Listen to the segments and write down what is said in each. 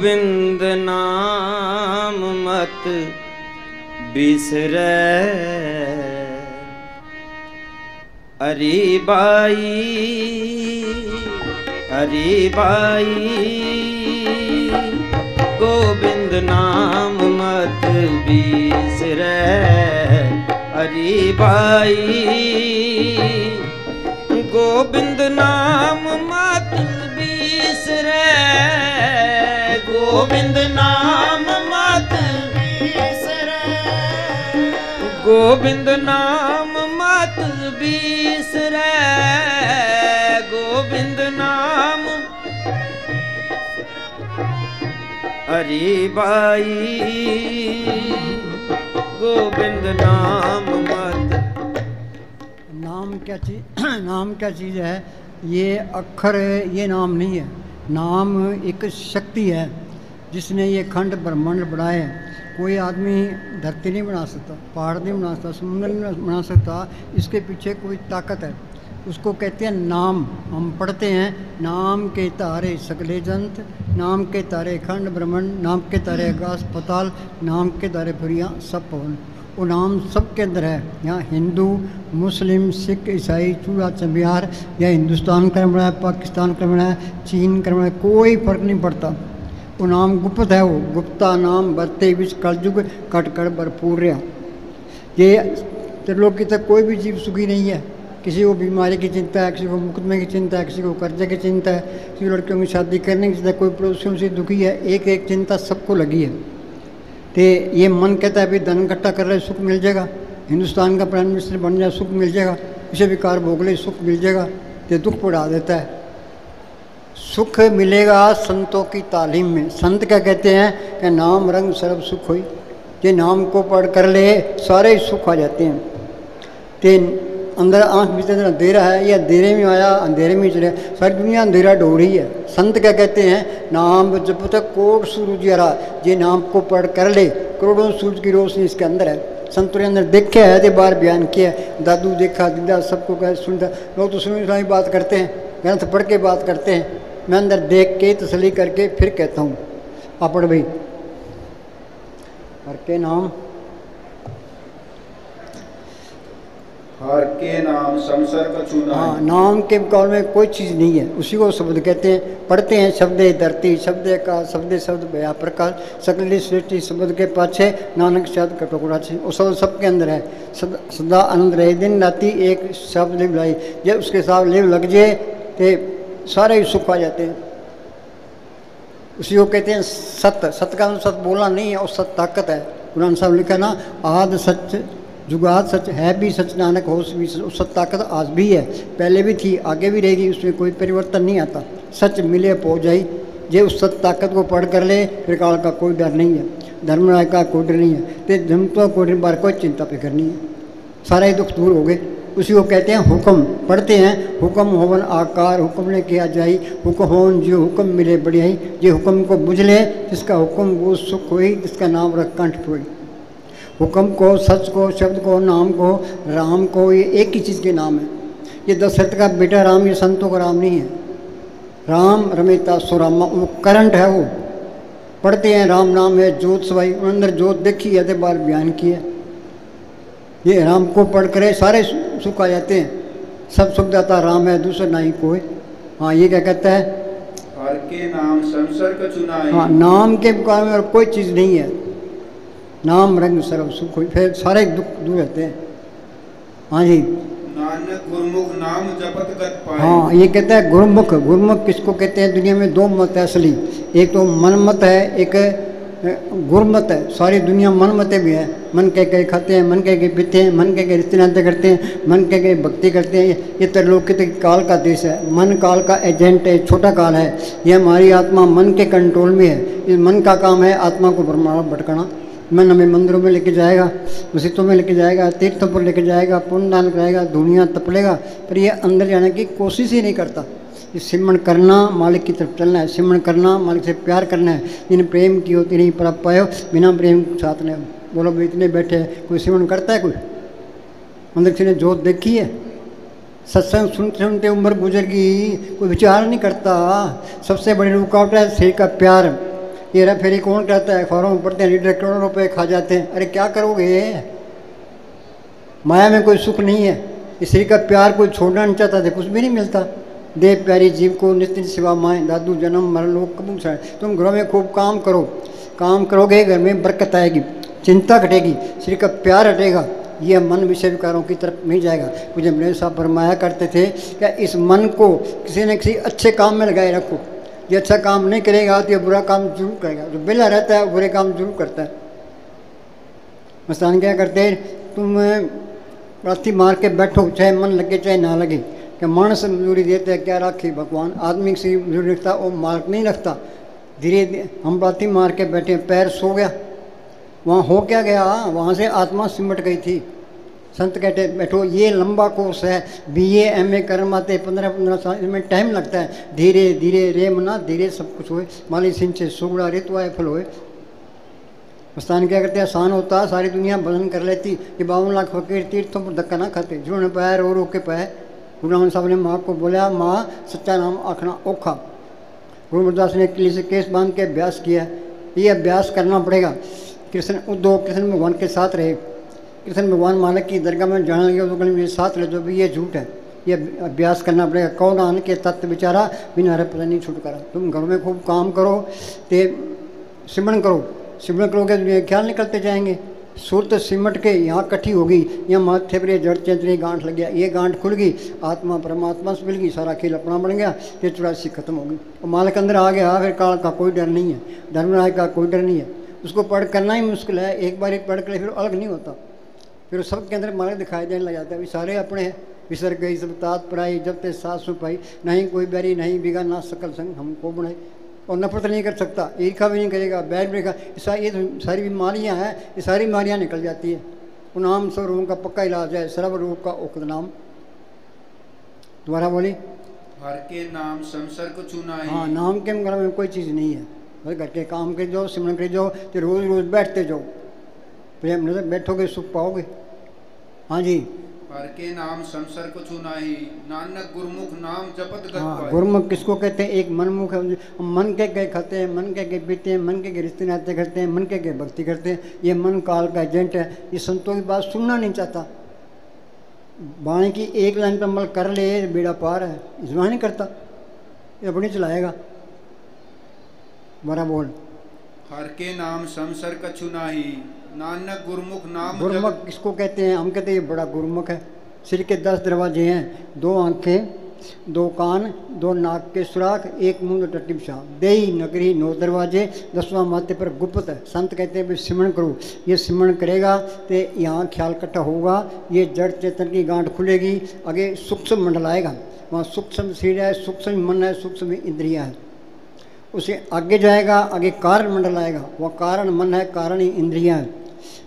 गोविंद नाम मत बिसरै, अरे बाई गोविंद नाम मत बिसरै, अरे बाई गोविंद नाम मत बिसरै, गोविंद नाम मत बिसरै, गोविंद नाम मत बिसरै, गोविंद नाम अरे बाई गोविंद नाम मत। नाम क्या चीज़ नाम क्या चीज़ है? ये अक्षर है, ये नाम नहीं है। नाम एक शक्ति है जिसने ये खंड ब्रह्मांड बनाए हैं। कोई आदमी धरती नहीं बना सकता, पहाड़ नहीं बना सकता, समुद्र नहीं बना सकता, इसके पीछे कोई ताकत है। उसको कहते हैं नाम। हम पढ़ते हैं नाम के तारे सकले जंत, नाम के तारे खंड ब्रह्मांड, नाम के तारे आकाश पताल, नाम के तारे फुरियाँ सब पवन। वो नाम सबके अंदर है। यहाँ हिंदू मुस्लिम सिख ईसाई चूड़ा चबिहार या हिंदुस्तान का बना है, पाकिस्तान का बना है, चीन का बना है, कोई फर्क नहीं पड़ता। वो नाम गुप्त है। वो गुप्ता नाम बरते विच कलयुग कट कर भरपूर रहा। ये त्रिलोकी तक कोई भी जीव सुखी नहीं है। किसी को बीमारी की चिंता है, किसी को मुकदमे की चिंता है, किसी को कर्जे की चिंता है, किसी लड़कियों की शादी करने की चिंता है, कोई पड़ोसियों से दुखी है। एक एक चिंता सबको लगी है। तो ये मन कहता है अभी धन इकट्ठा कर रहे सुख मिल जाएगा, हिंदुस्तान का प्राइम मिनिस्टर बन जाए सुख मिल जाएगा, किसी भी कार भोग ले सुख मिल जाएगा। तो दुख बढ़ा देता है। सुख मिलेगा संतों की तालीम में। संत क्या कहते हैं कि नाम रंग सर्व सुख हुई। ये नाम को पढ़ कर ले सारे सुख आ जाते हैं। तो अंदर आँख भीतर अंधेरा है, ये अंधेरे में आया अंधेरे में चले, सारी दुनिया अंधेरा ढो रही है। संत क्या कहते हैं नाम जब तक कोट सूरज यारा, ये नाम को पढ़ कर ले करोड़ों सूरज की रोशनी इसके अंदर है। संतों ने अंदर देखा है, तो बार बयान किया है। दादू देखा दीदा सबको कह सुनता। लोग तो सुनी बात करते हैं, ग्रंथ पढ़ के बात करते हैं। मैं अंदर देख के तसली करके फिर कहता हूँ। आप पढ़ भाई हर के नाम, हर के नाम संसार का चूना। हाँ, नाम के मुकाबले में कोई चीज़ नहीं है। उसी को शब्द कहते हैं। पढ़ते हैं शब्द धरती, शब्द का शब्द शब्द भया प्रकाश, सकली सृष्टि शब्द के पाछे नानक शब्द का टुकड़ा छे। वो शब्द सबके अंदर है। सदा आनंद रहे दिन राती एक शब्द लिव लाई। जब उसके साथ लिव लग जाए तो सारे ही सुख आ जाते हैं। उसी को कहते हैं सत्य। सत्य का सत्य बोलना नहीं है, और सत्य ताकत है। कुरान साहब लिखा ना, आद सच जुगात सच है भी सच नानक होश भी सच। सत्य ताकत आज भी है, पहले भी थी, आगे भी रहेगी। उसमें कोई परिवर्तन नहीं आता। सच मिले पहुँच जाए। जे उस सत्य ताकत को पढ़ कर ले फिर काल का कोई डर नहीं है, धर्मराज का कोई डर नहीं है। तो जमता कोई बार कोई चिंता पे करनी है, सारे दुख दूर हो गए। उसी को कहते हैं हुक्म। पढ़ते हैं हुक्म होवन आकार, हुक्म ने किया जाई, हुक्म होवन जो हुक्म मिले बढ़ियाई। जे हुक्म को बुझ ले जिसका हुक्म वो सुख हुई, जिसका नाम रख कंठ हुई। हुक्म को, सच को, शब्द को, नाम को, राम को, ये एक ही चीज़ के नाम है। ये दशरथ का बेटा राम, ये संतों का राम नहीं है। राम रमेता सुरामा, वो करंट है। वो पढ़ते हैं राम नाम है जोत सवाई, अंदर जोत देखी है, बार बयान किया। ये राम को पढ़ कर सारे सुख आ जाते हैं। सब सुख दाता राम है, दूसरा नहीं कोई। हाँ, ये क्या कहता है हर के नाम संसार का चुना है। हाँ, नाम के मुकाबले में और कोई चीज़ नहीं है। नाम रंग सर्व सुख हुई, फिर सारे दुख दूर रहते हैं। हाँ जी, नानक गुरमुख नाम जपत कर पाए। हाँ, ये कहता है गुरमुख। गुरमुख किसको कहते हैं? दुनिया में दो मत है असली, एक तो मन मत है, एक गुरमत है। सारी दुनिया मन मते भी है। मन कह के खाते हैं, मन कह के पीते हैं, मन कह के रिश्ते नाते करते हैं, मन कह के भक्ति करते हैं। ये त्रिलोकी काल का देश है। मन काल का एजेंट है, छोटा काल है। ये हमारी आत्मा मन के कंट्रोल में है। इस मन का काम है आत्मा को ब्रह्मांड भटकाना। मन हमें मंदिरों में लेके जाएगा, मस्जिदों में लेके जाएगा, तीर्थों पर लेके जाएगा, पुण्य दान कराएगा, दुनिया तपलेगा, पर ये अंदर जाने की कोशिश ही नहीं करता। ये सिमरण करना, मालिक की तरफ चलना है। सिमरण करना, मालिक से प्यार करना है। जिन्हें प्रेम की होती नहीं पर पायो, बिना प्रेम साथ ने बोलो भाई इतने बैठे हैं, कोई सिमरण करता है? कोई अंदर किसी ने जोत देखी है? सत्संग सुनते सुनते उम्र गुजर गई, कोई विचार नहीं करता। सबसे बड़ी रुकावट है शरीर का प्यार। हेरा फेरी कौन करता है? अखबारों में पढ़ते हैं लीडर करोड़ों रुपए खा जाते हैं। अरे क्या करोगे? माया में कोई सुख नहीं है। इसी का प्यार कोई छोड़ना नहीं चाहता था, कुछ भी नहीं मिलता। देव प्यारी जीव को नित्य सेवा माए, दादू जन्म मरण लोग कबूल छाए। तुम घरों में खूब काम करो, काम करोगे घर में बरकत आएगी, चिंता घटेगी, श्री का प्यार हटेगा, यह मन विषय विकारों की तरफ नहीं जाएगा। मुझे मेरे साहब फरमाया करते थे कि इस मन को किसी न किसी अच्छे काम में लगाए रखो। ये अच्छा काम नहीं करेगा तो ये बुरा काम जरूर करेगा। जो बेला रहता है वो बुरे काम जरूर करता है। मस्तान क्या करते हैं, तुम राती मार के बैठो, चाहे मन लगे चाहे ना लगे, कि मानस मजदूरी देते हैं क्या राखी भगवान। आदमी की मजदूरी रखता वो मार्क नहीं रखता। धीरे धीरे हम राती मार के बैठे, पैर सो गया, वहाँ हो क्या गया, वहाँ से आत्मा सिमट गई थी। संत कहते बैठो, ये लंबा कोर्स है, BA MA कर्म आते 15-15 साल, इसमें टाइम लगता है। धीरे धीरे रे मना धीरे सब कुछ होए, माली सिंचे सुगड़ा ऋतु आए फल होए। मस्तान क्या करते हैं, आसान होता सारी दुनिया भजन कर लेती, ये 52 लाख फकीर तीर्थों पर धक्का ना खाते। जिन्होंने पाया रो रो के पाए। गुरु नानक साहब ने माँ को बोला, माँ सच्चा नाम आखना औखा। गुरु अमरदास ने किले से केस बांध के अभ्यास किया, ये अभ्यास करना पड़ेगा। कृष्ण उद्धव कृष्ण भगवान के साथ रहे। कृष्ण भगवान मालिक की दरगाह में जाने लगे तो मेरे साथ रहे, जो भी ये झूठ है, ये अभ्यास करना पड़ेगा। कौन आन के तत्व विचारा बिना हरे पता नहीं छुटकारा। तुम घर में खूब काम करो, ते सिमरन करो, सिमरन करोगे तो ख्याल निकलते जाएंगे। सूरत सिमट के यहाँ इकट्ठी होगी, यहाँ माथे पर जड़ चेतरी गांठ लग गया, ये गांठ खुल गई, आत्मा परमात्मा से मिल गई, सारा खेल अपना बन गया, ये 84 खत्म हो गई। और मालिक अंदर आ गया, फिर काल का कोई डर नहीं है, धर्मराज का कोई डर नहीं है। उसको पढ़ करना ही मुश्किल है, एक बार पढ़ कर फिर अलग नहीं होता, फिर सबके अंदर मालिक दिखाई देने लग जाता है। सारे अपने हैं, विसर गई सब तात पढ़ाई, जब ते सास पाई, नहीं कोई बैरी नहीं बिगा ना सकल संग हमको बनाई। और नफरत नहीं कर सकता, ईर्खा भी नहीं करेगा, बैठ भी ये तो सारी बीमारियां हैं, ये सारी बीमारियां निकल जाती है। वो नाम सब रोगों का पक्का इलाज है, सर्व रोग का औषध नाम। दोबारा बोली, हर के नाम संसर्ग को चुना है। हाँ, नाम के घर में कोई चीज़ नहीं है, बस घर के काम कर जाओ, सिमरन कर जाओ, तो रोज़ रोज़ बैठते जाओ, प्रेम नजर बैठोगे सुख पाओगे। हाँ जी, हर के नाम संसर्ग को चुना ही, नानक गुरमुख नाम जपत गत हाँ, पाए। गुरमुख किसको कहते हैं? एक मनमुख है, मन के गए खाते हैं, मन के गए पीते हैं, मन के गए रिश्ते नाते करते हैं, मन के गए भक्ति करते हैं। ये मन काल का एजेंट है, ये संतों की बात सुनना नहीं चाहता। बाणी की एक लाइन पर अमल कर ले बेड़ा पार है, इतना नहीं करता, ये अपनी चलाएगा। बड़ा बोल, हर के नाम संसर्ग का चुना ही, नानक गुरमुख नाम गुरमुख किसको कहते हैं? हम कहते हैं ये बड़ा गुरमुख है। सिर के 10 दरवाजे हैं, 2 आंखें, 2 कान, 2 नाक के सुराख, 1 मुंह, 2 टट्टी पेशाब, देही नगरी 9 दरवाजे, 10वां माथे पर गुप्त है। संत कहते हैं भी सिमरन करो, ये सिमरन करेगा तो यहाँ ख्याल इकट्ठा होगा, ये जड़ चेतन की गांठ खुलेगी, आगे सूक्ष्म मंडल आएगा, वहाँ सूक्ष्म शरीर है, सूक्ष्म मन है, सूक्ष्म इंद्रियाँ है। उसे आगे जाएगा, आगे कारण मंडल आएगा, वह कारण मन है, कारण ही इंद्रियाँ है।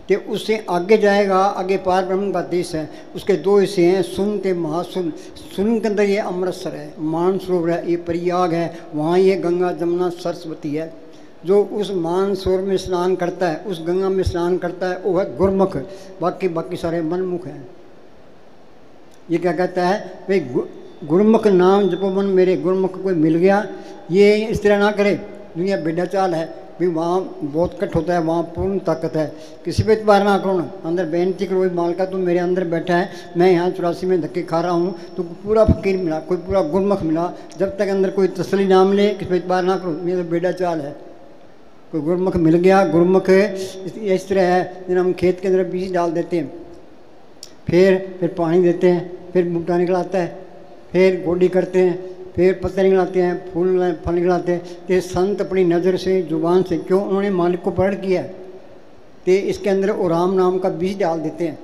तो उससे आगे जाएगा, आगे पार ब्रह्म का देश है, उसके 2 हिस्से हैं, सुन ते महासुन। सुन के अंदर ये अमृतसर है, मानसरोवर है, ये प्रयाग है, वहाँ ये गंगा जमुना सरस्वती है। जो उस मानसरोवर में स्नान करता है, उस गंगा में स्नान करता है, वो है गुरमुख। बाकी सारे मनमुख हैं। ये क्या कहता है भाई, गुरमुख नाम जपो मन मेरे, गुरमुख कोई मिल गया, ये इस तरह ना करे। दुनिया बेड़ा चाल है भी, वहाँ बहुत कट होता है, वहाँ पूर्ण ताकत है। किसी पे इतबार ना करो ना, अंदर बेनती करो, मालिका तू मेरे अंदर बैठा है, मैं यहाँ 84 में धक्के खा रहा हूँ, तो पूरा फकीर मिला, कोई पूरा गुरमुख मिला। जब तक अंदर कोई तसली नाम ले, किसी पे इतबार ना करो, ये तो बेड़ा चाल है। कोई गुरमुख मिल गया, गुरमुख इस तरह है, जब हम खेत के अंदर बीज डाल देते हैं, फिर पानी देते हैं, फिर बूटा निकल आता है, फिर गोडी करते हैं, फिर पत्ते निकलाते हैं, फल निकलाते हैं। तो संत अपनी नज़र से, जुबान से, क्यों उन्होंने मालिक को प्रण किया है, तो इसके अंदर वो राम नाम का बीज डाल देते हैं।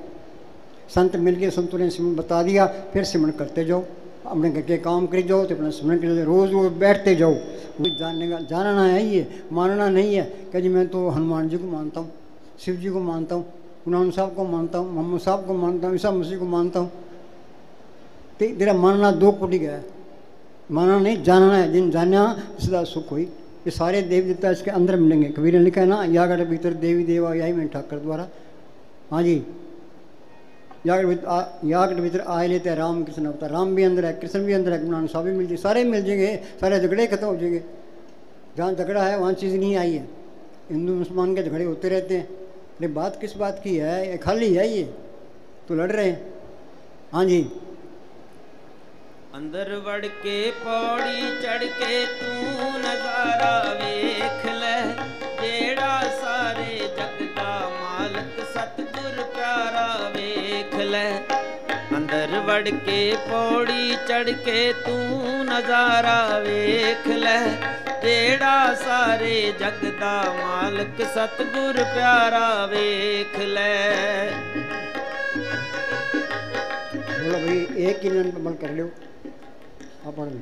संत मिल के संतों ने सिमरन बता दिया, फिर सिमरन करते जाओ, अपने घर के काम कर जाओ, तो अपना सिमरन कर जाओ, रोज़ रोज़ बैठते जाओ। जानने का जानना है, ये मानना नहीं है कि जी मैं तो हनुमान जी को मानता हूँ, शिव जी को मानता हूँ, गुरु साहब को मानता हूँ, मोहम्मद साहब को मानता हूँ, ईसा मसीह को मानता हूँ। तो तेरा मानना 2 कोटि का है, मानना नहीं, जानना है। जिन जाना सदा सुख हुई। ये सारे देव देवता इसके अंदर मिलेंगे। कबीर ने लिखा है ना, यागढ़ भीतर देवी देवा यही में ठाकर द्वारा। हाँ जी, यागढ़ भीतर आए लेते हैं राम कृष्ण अवतार। राम भी अंदर है, कृष्ण भी अंदर है, गुरु नानक साहब भी मिल जाए, सारे मिल जाएंगे, सारे झगड़े खत्म हो जाएंगे। जहाँ झगड़ा है वहाँ चीज़ नहीं आई है। हिंदू मुसलमान के झगड़े होते रहते हैं, अरे बात किस बात की है, ये खाली है, ये तो लड़ रहे हैं। हाँ जी। अंदर वड़ के पौड़ी चढ़ के तू नजारा वेख ले, जेड़ा सारे जग दा मालक सतगुर प्यारा वेख ले। अंदर वड़ के पौड़ी चढ़ के तू नजारा वेख ले, जेड़ा सारे जग दा मालक सतगुर प्यारा वेख ले। बोलो भाई एक ही लाइन पर अमल कर लो, आप पढ़ लो।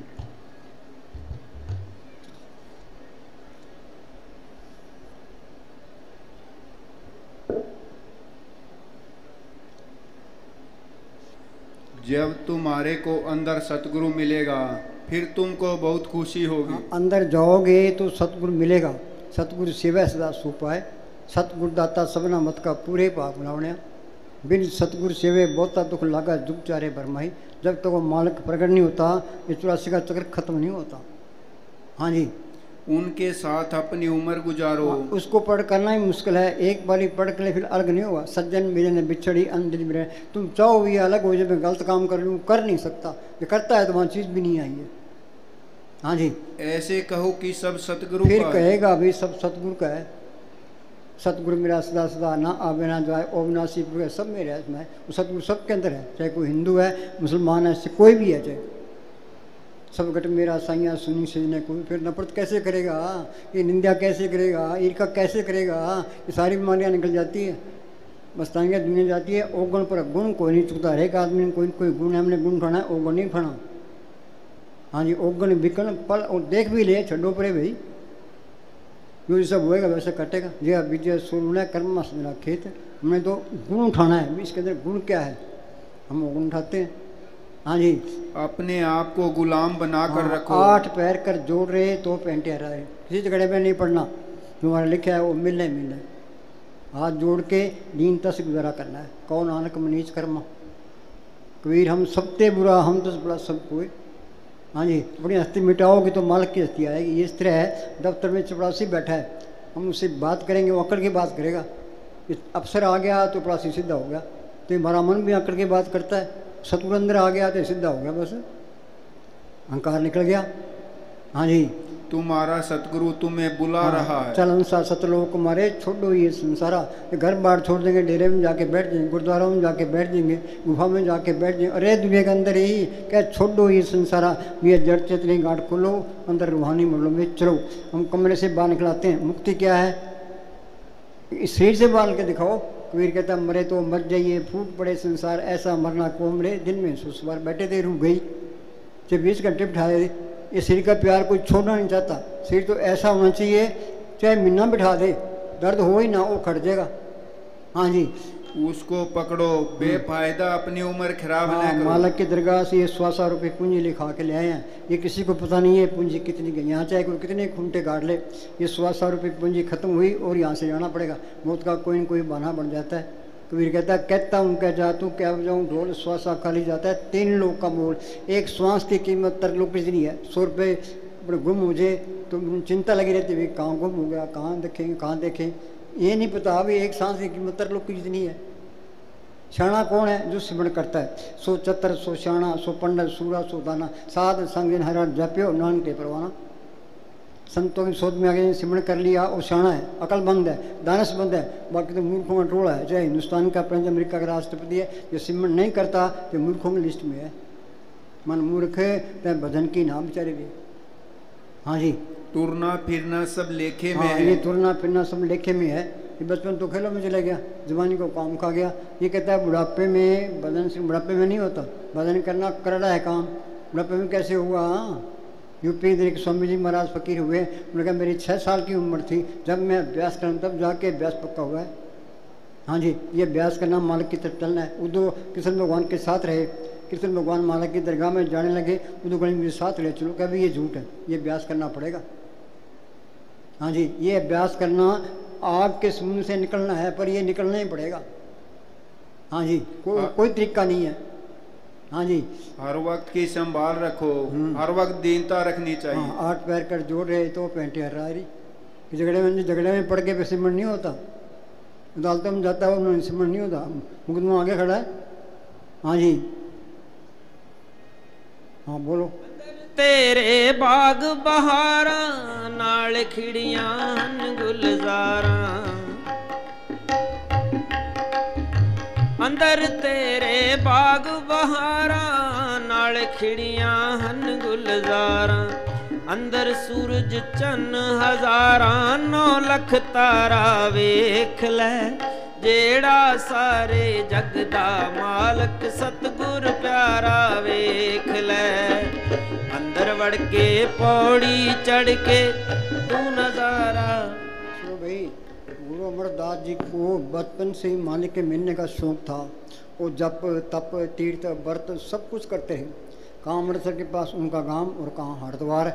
जब तुम्हारे को अंदर सतगुरु मिलेगा फिर तुमको बहुत खुशी होगी। अंदर जाओगे तो सतगुरु मिलेगा। सतगुरु सेवा सदा सुपाए, सतगुरु दाता सबना मत का पूरे पाप लावने। बिन सतगुरु सेवे बहुता दुख लागा जुग चारे बरमाही। जब तक वो मालिक प्रकट नहीं होता ये 84 का चक्र खत्म नहीं होता। हाँ जी। उनके साथ अपनी उम्र गुजारो। उसको पढ़ करना ही मुश्किल है, एक बारी पढ़ कर ले फिर अलग नहीं होगा। सज्जन मेरे ने बिछड़ी अंधेरी में, तुम चाहो भी अलग हो जाए, मैं गलत काम कर लूँ, कर नहीं सकता। ये करता है तो वहाँ चीज़ भी नहीं आई है। हाँ जी। ऐसे कहो कि सब सतगुरु फिर का कहेगा भाई सब सतगुरु का है। सतगुरु मेरा सदा सदा ना आवे ना जाए, अविनाशी प्रभु सब मेरे है इसमें। वो सतगुरु सबके अंदर है, चाहे कोई हिंदू है मुसलमान है, कोई भी है, चाहे सब गट मेरा साइया सुनी सजने कोई। फिर नफरत कैसे करेगा, ये निंदा कैसे करेगा, ईर्ष्या कैसे करेगा, ये सारी बीमारियाँ निकल जाती है, बस्तानियाँ दुनिया जाती है। ओ गुण पर गुण कोई नहीं चुकता, हर एक आदमी ने कोई कोई गुण है, हमने गुण खाना है, ओ गुण नहीं खाना। हाँ जी। ओ गुण बिकन पल और देख भी ले, छड्डो परे भाई, जो जैसा बोएगा वैसे कटेगा। जी हाँ, विजय सुरना कर्म मेरा खेत। हमें तो गुण उठाना है, इसके अंदर गुण क्या है हम वो गुण उठाते हैं। हाँ जी। अपने आप को गुलाम बनाकर रखो। 8 पैर कर जोड़ रहे तो पेंटे हरा है, किसी झगड़े में नहीं पड़ना, जो हमारा लिखा है वो मिलना ही मिलना है। हाथ जोड़ के दीनता से गुजारा करना है। कौन नानक मनीच कर्मा, कबीर हम सबते बुरा हम तो बड़ा सब कोई। हाँ जी। अपनी हस्ती मिटाओगे तो मालिक की हस्ती आएगी। ये इस तरह है, दफ्तर में चपरासी बैठा है, हम उससे बात करेंगे, वो अकड़ की बात करेगा। अफसर आ गया तो चपरासी सीधा हो गया, तो हमारा मन भी अकड़ की बात करता है। सतगुरु अंदर आ गया तो सीधा हो गया, बस अहंकार निकल गया। हाँ जी। तुम्हारा सतगुरु तुम्हें बुला रहा है। चल अनुसार सतलोक मारे, छोड़ो ये संसारा। ये घर बार छोड़ देंगे, डेरे में जाके बैठ जाएंगे, गुरुद्वारों में जाके बैठ जाएंगे, गुफा में जाके बैठ जाएंगे। अरे दुनिया के अंदर ही क्या, छोड़ो ये संसारा। ये जड़ चेतनी गांठ खोलो, अंदर रूहानी मरलो में चलो। हम कमरे से बाहर निकलाते हैं। मुक्ति क्या है, इस शरीर से बाल के दिखाओ। कबीर कहता मरे तो मर जाइए, फूट पड़े संसार ऐसा मरना को मरे। दिन में 100 बार बैठे थे, रूह गई। जब 20 घंटे बिठाए, ये शरीर का प्यार कोई छोड़ना नहीं चाहता। शरीर तो ऐसा होना चाहिए, चाहे महीना बिठा दे, दर्द हो ही ना, वो खट जाएगा। हाँ जी। उसको पकड़ो, बेफायदा अपनी उम्र खराब न करो। मालिक की दरगाह से ये 100 रुपये पूंजी लिखा के ले आए हैं। ये किसी को पता नहीं है पूंजी कितनी गई। यहाँ चाहे कोई कितने खूंटे गाड़ ले, ये 100 रुपये पूंजी खत्म हुई और यहाँ से जाना पड़ेगा। मौत का कोई न कोई बहाना बन जाता है। कबीर कहता है कहता हूँ क्या जातू क्या बजाऊँ ढोल, श्वास खाली जाता है। 3 लोग का मोल, एक श्वास की कीमत तरलोक की नहीं है। 100 रुपये बड़े गुम हो जाए तो चिंता लगी रहती है, कहाँ गुम हो गया, कहाँ देखेंगे कहाँ देखें। ये नहीं पता अभी एक सांस की कीमत तरलोक की जितनी है। शाणा कौन है, जो सिमरण करता है। 100 चतर 100 शाणा, 100 पंडित सूरा 100 दाना, साध संग दिन हरा जप्यो नानक के परवाना। संतों की सोच में आगे सिमरण कर लिया, वो शाणा है, अकलमंद है, दानशमंद है। बाकी तो मूर्खों का टोला है। चाहे हिंदुस्तान का प्रेसिडेंट, अमेरिका का राष्ट्रपति है, जो सिमरण नहीं करता तो मूर्खों की लिस्ट में है। मन मूर्ख है तो भजन की नाम बेचारे भी। हाँ जी। तुरना फिरना सब लेखे में है। ये तुरना फिरना सब लेखे में है। ये बचपन तो खेलों में चला गया, जवानी को काम खा गया। ये कहता है बुढ़ापे में बदन से, बुढ़ापे में नहीं होता, बदन करना करड़ा है काम। बुढ़ापे में कैसे हुआ। यूपी इधर एक स्वामी जी महाराज फकीर हुए, उन्होंने कहा मेरी 6 साल की उम्र थी जब मैं अभ्यास करूँ, तब जाके अभ्यास पक्का हुआ है। हाँ जी। ये अभ्यास करना, मालिक की तरफ चलना है। उदो कृष्ण भगवान के साथ रहे, कृष्ण भगवान मालिक की दरगाह में जाने लगे, उदो गणेश मेरे साथ ले चलो। कभी ये झूठ है, ये अभ्यास करना पड़ेगा। हाँ जी। ये अभ्यास करना, आग के समुद्र से निकलना है, पर ये निकलना ही पड़ेगा। हाँ जी। कोई तरीका नहीं है। हाँ जी। हर वक्त की संभाल रखो, हर वक्त दीनता रखनी चाहिए। हाँ, 8 पैर कर जोड़ रहे तो पेंटे हर रही कि झगड़े में पड़ के पे सिमरण नहीं होता, अदालतों में जाता है उन्होंने सिमरण नहीं होता, मुकदमा आगे खड़ा है। हाँ जी, हाँ बोलो। तेरे बाग बहारा नाल खिड़ियां हन गुलजारा, अंदर तेरे बाग बहारा नाल खिड़ियां हन गुलजारा, अंदर सूरज चन्न हजारा 9 लख तारा वेख ले, जेड़ा सारे जग दा मालक सतगुर प्यारा वेख ले, अंदर वड़ के पौड़ी चढ़ के तू नजारा। तो भाई गुरु अमरदास जी को बचपन से ही मालिक के मिलने का शौक था। वो जप तप तीर्थ व्रत सब कुछ करते हैं। कहाँ अमृतसर के पास उनका गांव और कहाँ हरिद्वार,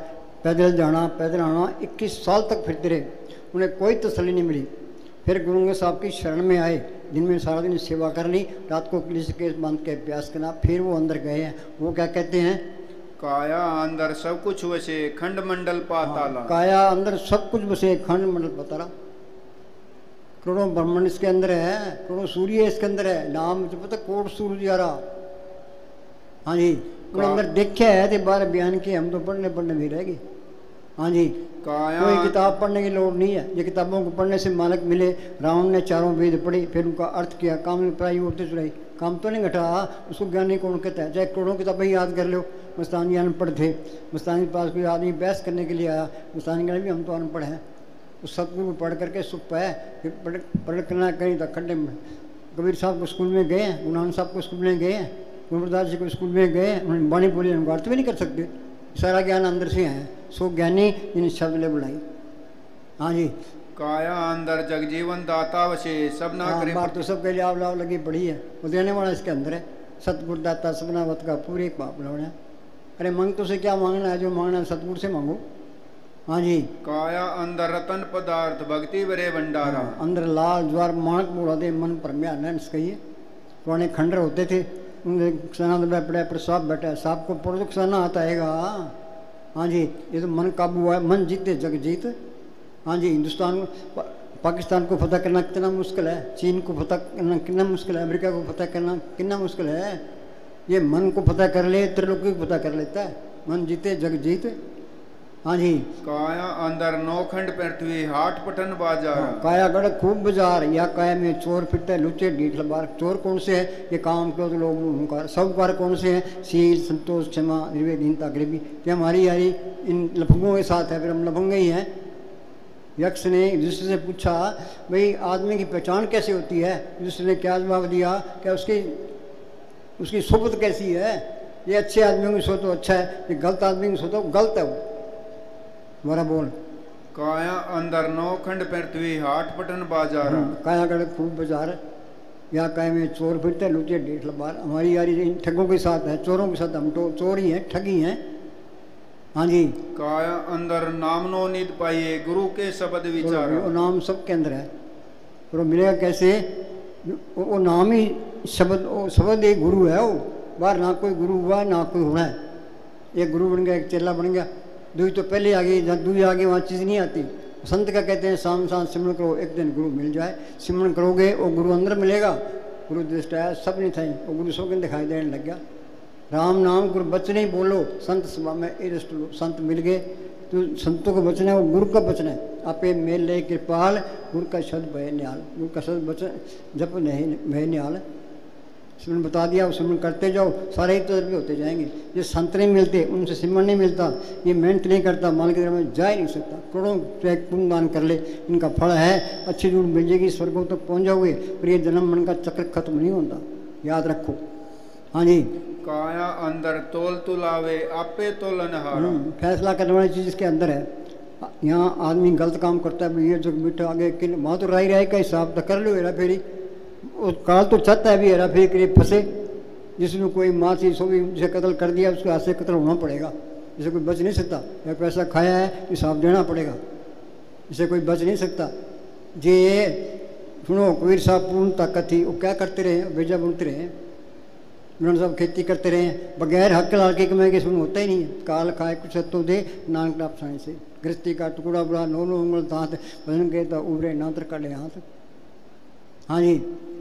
पैदल जाना पैदल आना, 21 साल तक फिरते रहे, उन्हें कोई तसल्ली नहीं मिली। फिर गुरु साहब की शरण में आए, दिन में सारा दिन सेवा कर ली, रात को किसी के बांध के अभ्यास करना। फिर वो अंदर गए हैं, वो क्या कहते हैं? काया अंदर सब कुछ वसे खंड मंडल पाताला। काया अंदर सब कुछ वसे खंड मंडल पाताला। करोड़ों ब्रह्मांड इसके अंदर है, करोड़ों सूर्य इसके अंदर है, नाम तो पता कोट सूर्य आ रहा। हाँ जी, उन्हें अंदर देखा है तो बाहर बयान किए, हम तो पढ़ने भी रहेगी। हाँ जी, कोई किताब पढ़ने की लोड़ नहीं है। ये किताबों को पढ़ने से मालिक मिले। रावण ने 4 वेद पढ़ी, फिर उनका अर्थ किया, काम में पढ़ाई उड़ते चढ़ाई, काम तो नहीं घटा, उसको ज्ञानी कौन कहता है? चाहे करोड़ों किताबें याद कर लो। मस्तानी अनपढ़ थे, मस्तानी के पास कोई आदमी बहस करने के लिए आया, मस्तानी कहने भी हम तो अनपढ़ हैं। उस सतगुरु पढ़ करके सुख पाया, फिर पढ़ करना कहीं तक खड्डे में। कबीर साहब को स्कूल में गए हैं, गुरु साहब को स्कूल में गए हैं, गुरुदास जी को स्कूल में गए, उन्होंने बाणी बोली, उनको अर्थ भी नहीं कर सकते। सारा ज्ञान अंदर से है, सो ज्ञानी जिन्हें शब्द ले बुलाई। हाँ जी, काया अंदर जगजीवन दाता वशे सब ना करे। बात तो सबके लिए आप लाभ लगी पड़ी है, वो देने वाला इसके अंदर है। सतगुरु दाता सबनावत का पूरे पाप लौड़ा। अरे मांग तो से क्या मांगना है? जो मांगना है सतगुरु से मांगो। हाँ जी, काया अंदर रतन पदार्थ भक्ति बरे भंडारा। अंदर लाल ज्वार माणक बोला दे मन पर म्यास कहिए। पुराने खंडर होते थे, उनके सना पड़ा पर सांप बैठा है, सांप को पढ़ो तो सना आता है। हाँ जी, ये तो मन काबू है, मन जीते जग जीत। हाँ जी, हिंदुस्तान पाकिस्तान को फतह करना कितना मुश्किल है, चीन को फतह करना कितना मुश्किल है, अमेरिका को फतह करना कितना मुश्किल है। ये मन को फतह कर ले, त्रिलोकी को फतह कर लेता है। मन जीते जग जीत। हाँ जी, काया अंदर 9 खंड पृथ्वी हाट पटन बाजार। काया गढ़ खूब बाजार, या काया में चोर फिरते लुचे ढीठ लबार। चोर कौन से है? ये काम क्रोध लोभ अहंकार। सबकार कौन से हैं? शील संतोष क्षमा निर्वेद दीनता गरीबी। ये हमारी यारी इन लफंगों के साथ है, फिर हम लफंगे ही हैं। यक्ष ने युधिष्ठिर से पूछा, भाई आदमी की पहचान कैसे होती है? युधिष्ठिर ने क्या जवाब दिया? क्या उसकी सोबत कैसी है? ये अच्छे आदमियों की सोच तो अच्छा है, ये गलत आदमी की सोच तो गलत है। वो बड़ा बोल। काया अंदर 9 खंड पृथ्वी हाट पटन बाजार। काया गढ़ खूब बाजार, या काया में चोर फिरते लुटे ढीठ लबार। हमारी यारी इन ठगों के साथ है, चोरों के साथ हम तो चोर ही हैं, ठगी हैं। हाँ जी, काया अंदर नाम नो निध पाइए गुरु के शब्द विचार। वो नाम सबके अंदर है, पर वो मिलेगा कैसे? वो नाम ही शब्द, वो शब्द एक गुरु है। वो बाहर ना कोई गुरु हुआ ना कोई होना है। एक गुरु बन गया, एक चेला बन गया, दूई तो पहले आ गई, जहाँ दूई आ गई वहाँ चीज़ नहीं आती। संत का कहते हैं शाम शाम सिमरन करो, एक दिन गुरु मिल जाए। सिमरन करोगे वो गुरु अंदर मिलेगा। गुरु दृष्टा सब नहीं था, वो गुरु सौ के दिखाई देने लग गया। राम नाम गुरु बचने ही बोलो, संत सभा में इरस्ट लो। संत मिल गए तो संतों को बचना है, वो गुरु का बचना है। आपे मेल ले कृपाल, गुरु का शब्द भय न्याल। गुरु का शब्द बचन जप नहीं भय न्याल। सिमरन बता दिया, सिमरन करते जाओ, सारे ही तजर्बे होते जाएंगे। ये संत नहीं मिलते, उनसे सिमरन नहीं मिलता, ये मेहनत नहीं करता, मान के में जा ही नहीं सकता। करोड़ों पुण्य दान कर ले, इनका फल है, अच्छी दूर मिल जाएगी, स्वर्गों तक पहुँच जाओगे। पर ये जन्म मन का चक्र खत्म नहीं होता, याद रखो। हाँ जी, काया अंदर तोल तुलावे आपे तोलनहारा। फैसला करने वाली चीज़ इसके अंदर है। यहाँ आदमी गलत काम करता है, ये जो बेटा आगे किन वहाँ तो राय का हिसाब तो कर लो, हेरा फेरी काल तो चाहता है भी हेरा फेरी करीब फंसे। जिसने कोई माँ से सो भी जिसे कत्ल कर दिया, उसके हाथ से कत्ल होना पड़ेगा। जिसे कोई बच नहीं सकता, या पैसा खाया है हिसाब देना पड़ेगा, जिसे कोई बच नहीं सकता। जे सुनो कबीर साहब पूर्ण ताकत थी, वो क्या करते रहे? बेजा बुनते रहे। उन्होंने सब खेती करते रहे हैं, बगैर हक लाल के कमाई के सुन होता ही नहीं है। काल खाए कुछ तो दे नानक डाप साई से, गृहस्थी का टुकड़ा बड़ा नो उंगल दांत भजन के तो उबरे नातर काले हाथ। हाँ जी,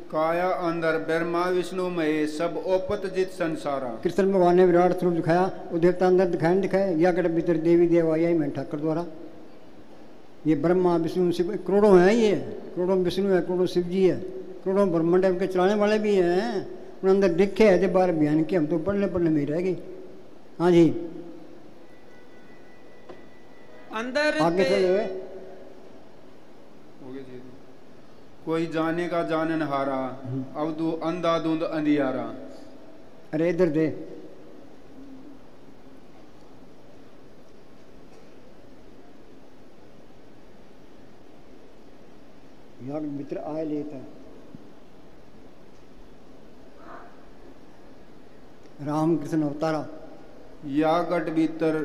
काया अंदर ब्रह्मा विष्णु महेश सब ओपत जित संसारा। कृष्ण भगवान ने विराट स्वरूप दिखाया, वो देवता अंदर दिखाया दिखाया, या कर भीतर देवी देव यही मैं ठाकर द्वारा। ये ब्रह्मा विष्णु शिव करोड़ों हैं, ये करोड़ों विष्णु है, करोड़ों शिव जी है, करोड़ों ब्रह्मांड उनके चलाने वाले भी हैं। उन अंदर दिखे है बार बयान के, हम तो पढ़ने पढ़ने में ही रह गई। हाँ जी, अंदर आगे चले। कोई जाने का जानन हारा, अब दू अंधा धुंध अंधियारा। अरे इधर दे, याग मित्र आए लेता राम कृष्ण अवतारा, या गट भीतर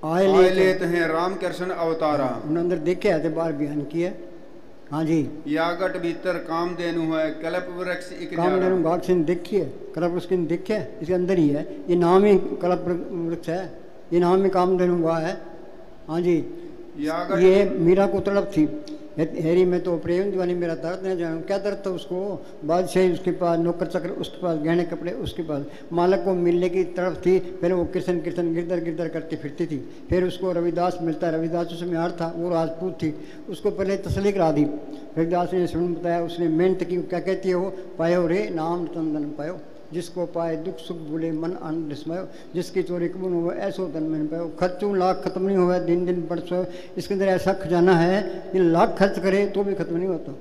आए लेते हैं राम कृष्ण अवतारा। उन अंदर देखे आते बार बयान किया। हाँ जी, या गट भीतर काम देनु है कल्प वृक्ष एक काम देनु गाग से देखिए, कल्प वृक्ष के देखे इसके अंदर ही है, ये नाम ही कल्प वृक्ष है, ये नाम ही काम देनु हुआ है। हाँ जी, ये मीरा को तड़प थी, हैरी में तो प्रेम दीवानी मेरा दर्द नहीं जानू, क्या दर्द था उसको, बादशाही उसके पास, नौकर चक्र उसके पास, गहने कपड़े उसके पास, मालक को मिलने की तड़प थी। पहले वो कृष्ण कृष्ण गिरधर गिरधर करती फिरती थी, फिर उसको रविदास मिलता है, रविदास उसमें हार था, वो राजपूत थी, उसको पहले तसली करा दी। रविदास ने सुन बताया, उसने मेहनत की, क्या कहती है वो, पायो रे नाम तंदन पायो, जिसको पाए दुख सुख भूले मन आनंद विस्मयो, जिसकी चोरी कबूल हो ऐसो तन में पायो, खर्चों लाख खत्म नहीं हुआ दिन दिन बढ़सो। इसके अंदर ऐसा खजाना है कि लाख खर्च करे तो भी खत्म नहीं होता,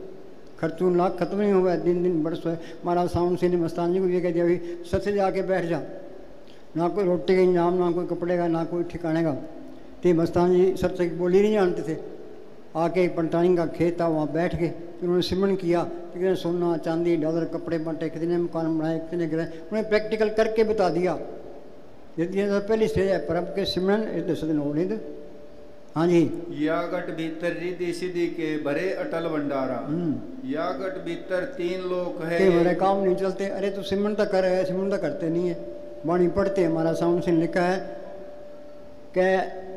खर्चों लाख खत्म नहीं हुआ दिन दिन बढ़सो है। महाराज सावन सिंह ने मस्तान जी को ये कह दिया, अभी सच से जाके बैठ जा, ना कोई रोटी का इंतजाम, ना कोई कपड़े का, ना कोई ठिकाने का। तो मस्तान जी सच से बोली नहीं जानते थे, आके पंटानी का खेत था, वहाँ बैठ के उन्होंने सिमरन किया, कितने सोना चांदी डॉलर कपड़े बांटे, कितने मकान बनाए, कितने गिराए, उन्हें प्रैक्टिकल करके बता दिया। ये तो पहली स्टेज है परब के सिमरन इधर सदन हो रही। हाँ जी, या गट भीतर रिद्धि सिद्धि के भरे अटल भंडारा, या गट भीतर तीन लोग है बड़े काम नहीं चलते। अरे तो सिमरन तो कर है, सिमरन तो करते नहीं है, वाणी पढ़ते हैं। हमारा साउंड से लिखा है कि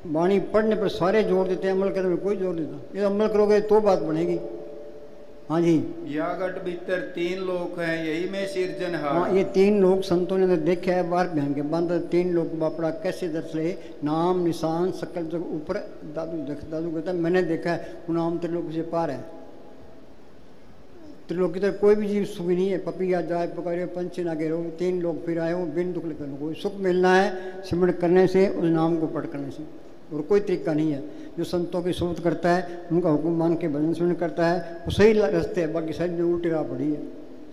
वाणी पढ़ने पर सारे जोर देते हैं, अमल करने पर कोई जोर देता। ये अमल करोगे तो बात बनेगी। हाँ जी, या गट भीतर तीन लोग हैं यही में सिरजनहार। हाँ, ये तीन लोग संतों ने देखे है बार बहन के बंद, तीन लोग बापड़ा कैसे दर्शे, नाम निशान सकल जग ऊपर। दादू कहता है मैंने देखा है, वो नाम त्रिलोकी से पार है। त्रिलोकी तक कोई भी जीव सुखी नहीं है, पपिया जाए पकड़े पंछी ना गिरो, तीन लोग फिर आए हो बिन दुख लेकर। कोई सुख मिलना है सिमरण करने से, उस नाम को पढ़ करने से, और कोई तरीका नहीं है। जो संतों की सोच करता है, उनका हुक्म मान के भजन सुन करता है, वो सही रास्ते है। बाकी शरीर में उल्टी राह पड़ी है,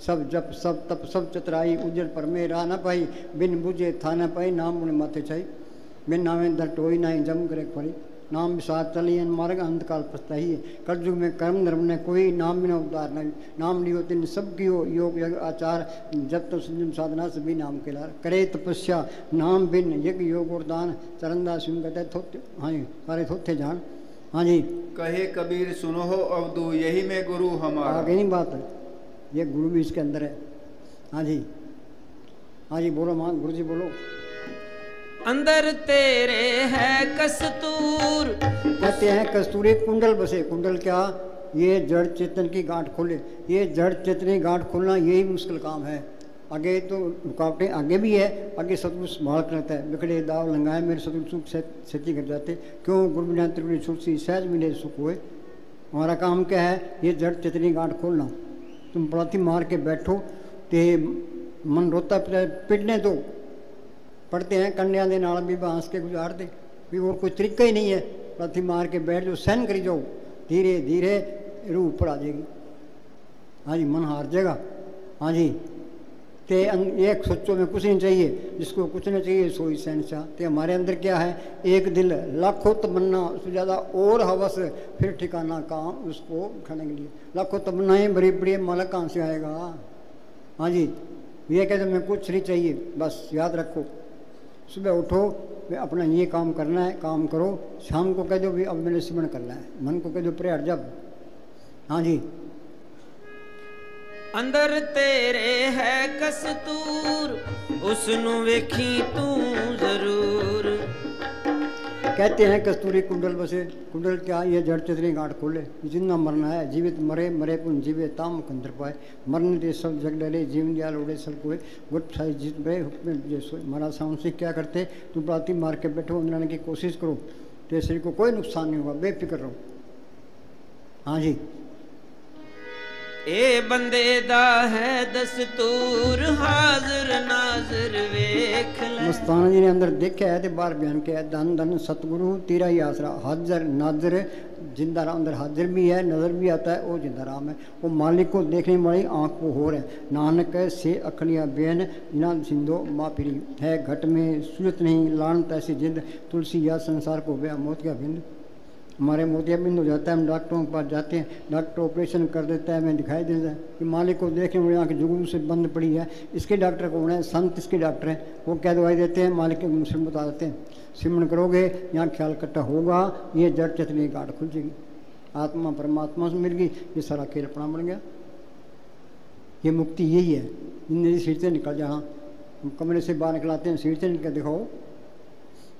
सब जप सब तप सब चतराई, उज्जर पर में राह न पाई, बिन बुझे था न पाई, नाम उन्हें माथे चाहिए। बिन नामे दर टोई ना जम करे पड़ी, नाम विसार चली मार्ग अंतकाल पछताई है। कलयुग में कर्म धर्म ने कोई नाम बिना उद्धार नहीं, नाम लियो तीन सब की योग यज्ञ आचार, जब तो संयम साधना सभी नाम के लार। करे तपस्या नाम बिन यज्ञ योग और दान, चरणदास सिंह कहते थोते। हाँ जी, सारे थोते जान। हाँ जी, कहे कबीर सुनो हो अवधू यही में गुरु हमारा। आगे नहीं बात है, ये गुरु भी इसके अंदर है। हाँ जी, हाँ जी बोलो मां, गुरु जी बोलो। अंदर तेरे है कस्तूर, कहते हैं कस्तूरी कुंडल बसे। कुंडल क्या, ये जड़ चेतन की गांठ खोले। ये जड़ चेतन की गांठ खोलना यही मुश्किल काम है। आगे तो रुकावटें आगे भी है, आगे सब कुछ संभाल कर रहता है। बिगड़े दाव लंगाए मेरे सतुल सुख क्षति कर जाते, क्यों गुरु बिना त्रिपुरी छुटसी सहज मिले सुख हुए। हमारा काम क्या है, ये जड़ चेतन की गांठ खोलना। तुम पड़ाती मार के बैठो तो मन रोता पिटने दो, पढ़ते हैं कन्या दे नाल भी बांस के गुजार दे, भी और कोई तरीका ही नहीं है। लाठी मार के बैठ जाओ, सहन करी जाओ, धीरे धीरे रूह ऊपर आ जाएगी। हाँ जी, मन हार जाएगा। हाँ जी, ते एक सोचो में कुछ नहीं चाहिए, जिसको कुछ नहीं चाहिए सोई शहनशाह। तो हमारे अंदर क्या है, एक दिल लाखों तमन्ना, उससे ज़्यादा और हवस, फिर ठिकाना काम उसको खाने के लिए। लाखों तमन्नाएँ बड़ी बड़ी, मालक कहाँ से आएगा। हाँ जी, ये कहते मैं कुछ नहीं चाहिए, बस याद रखो सुबह उठो अपना ये काम करना है, काम करो। शाम को कह दो भी अब मैंने सिमरन करना है, मन को कह दो प्रेयर जब। हाँ जी, ਅੰਦਰ ਤੇਰੇ ਹੈ ਕਸਤੂਰ ਉਸ ਨੂੰ ਵੇਖੀ ਤੂੰ ਜ਼ਰੂਰ। कहते हैं कस्तूरी कुंडल बसे, कुंडल क्या ये जड़ चतरी गांठ खोले, जिंदा मरना है जीवित मरे, मरे पुन जीवे ताम कंदर पाए, मरने दे सब जग डरे, जीवन दियाल उड़े सब कोई, गुट साई जीत बे हुक्म जैसो। महाराज साहब से क्या करते, तुम प्राती मार के बैठो, अंदर की कोशिश करो, तेरे शरीर को कोई नुकसान नहीं होगा, बेफिक्र रहो। हाँ जी। ए बंदे दा है दस्तूर हाजिर नाजिर वेख ले। मस्ताना जी ने अंदर देखा है तो बाहर बयान किया है, धन धन सतगुरु तेरा ही आसरा, हाजिर नाजिर, जिंदा राम अंदर हाजिर भी है, नजर भी आता है, वो जिंदा राम है, वो मालिक को देखने वाली आँख को हो है। नानक से अखलियाँ बेन ना सिंधो माँ फिरी है, घट में सूरत नहीं लानत ऐसी जिंद, तुलसी या संसार को बया मौत का बिंद। हमारे मोतियाबिंद हो जाता है, हम डॉक्टरों के पास जाते हैं, डॉक्टर ऑपरेशन कर देता है, हमें दिखाई देता है कि मालिक को देखने में आँख जुगनू से बंद पड़ी है, इसके डॉक्टर कौन है, संत इसके डॉक्टर हैं, वो क्या दवाई देते हैं, मालिक के मुस्लिम बता देते हैं, सिमरन करोगे यहाँ ख्याल इकट्ठा होगा, ये जड़ चतनी गांठ खुल जाएगी, आत्मा परमात्मा से मिल गई, ये सारा खेल अपना बन गया। ये मुक्ति यही है, जिंदगी सीट से निकल जाना, हम कमरे से बाहर निकलाते हैं, सीट से निकल दिखाओ।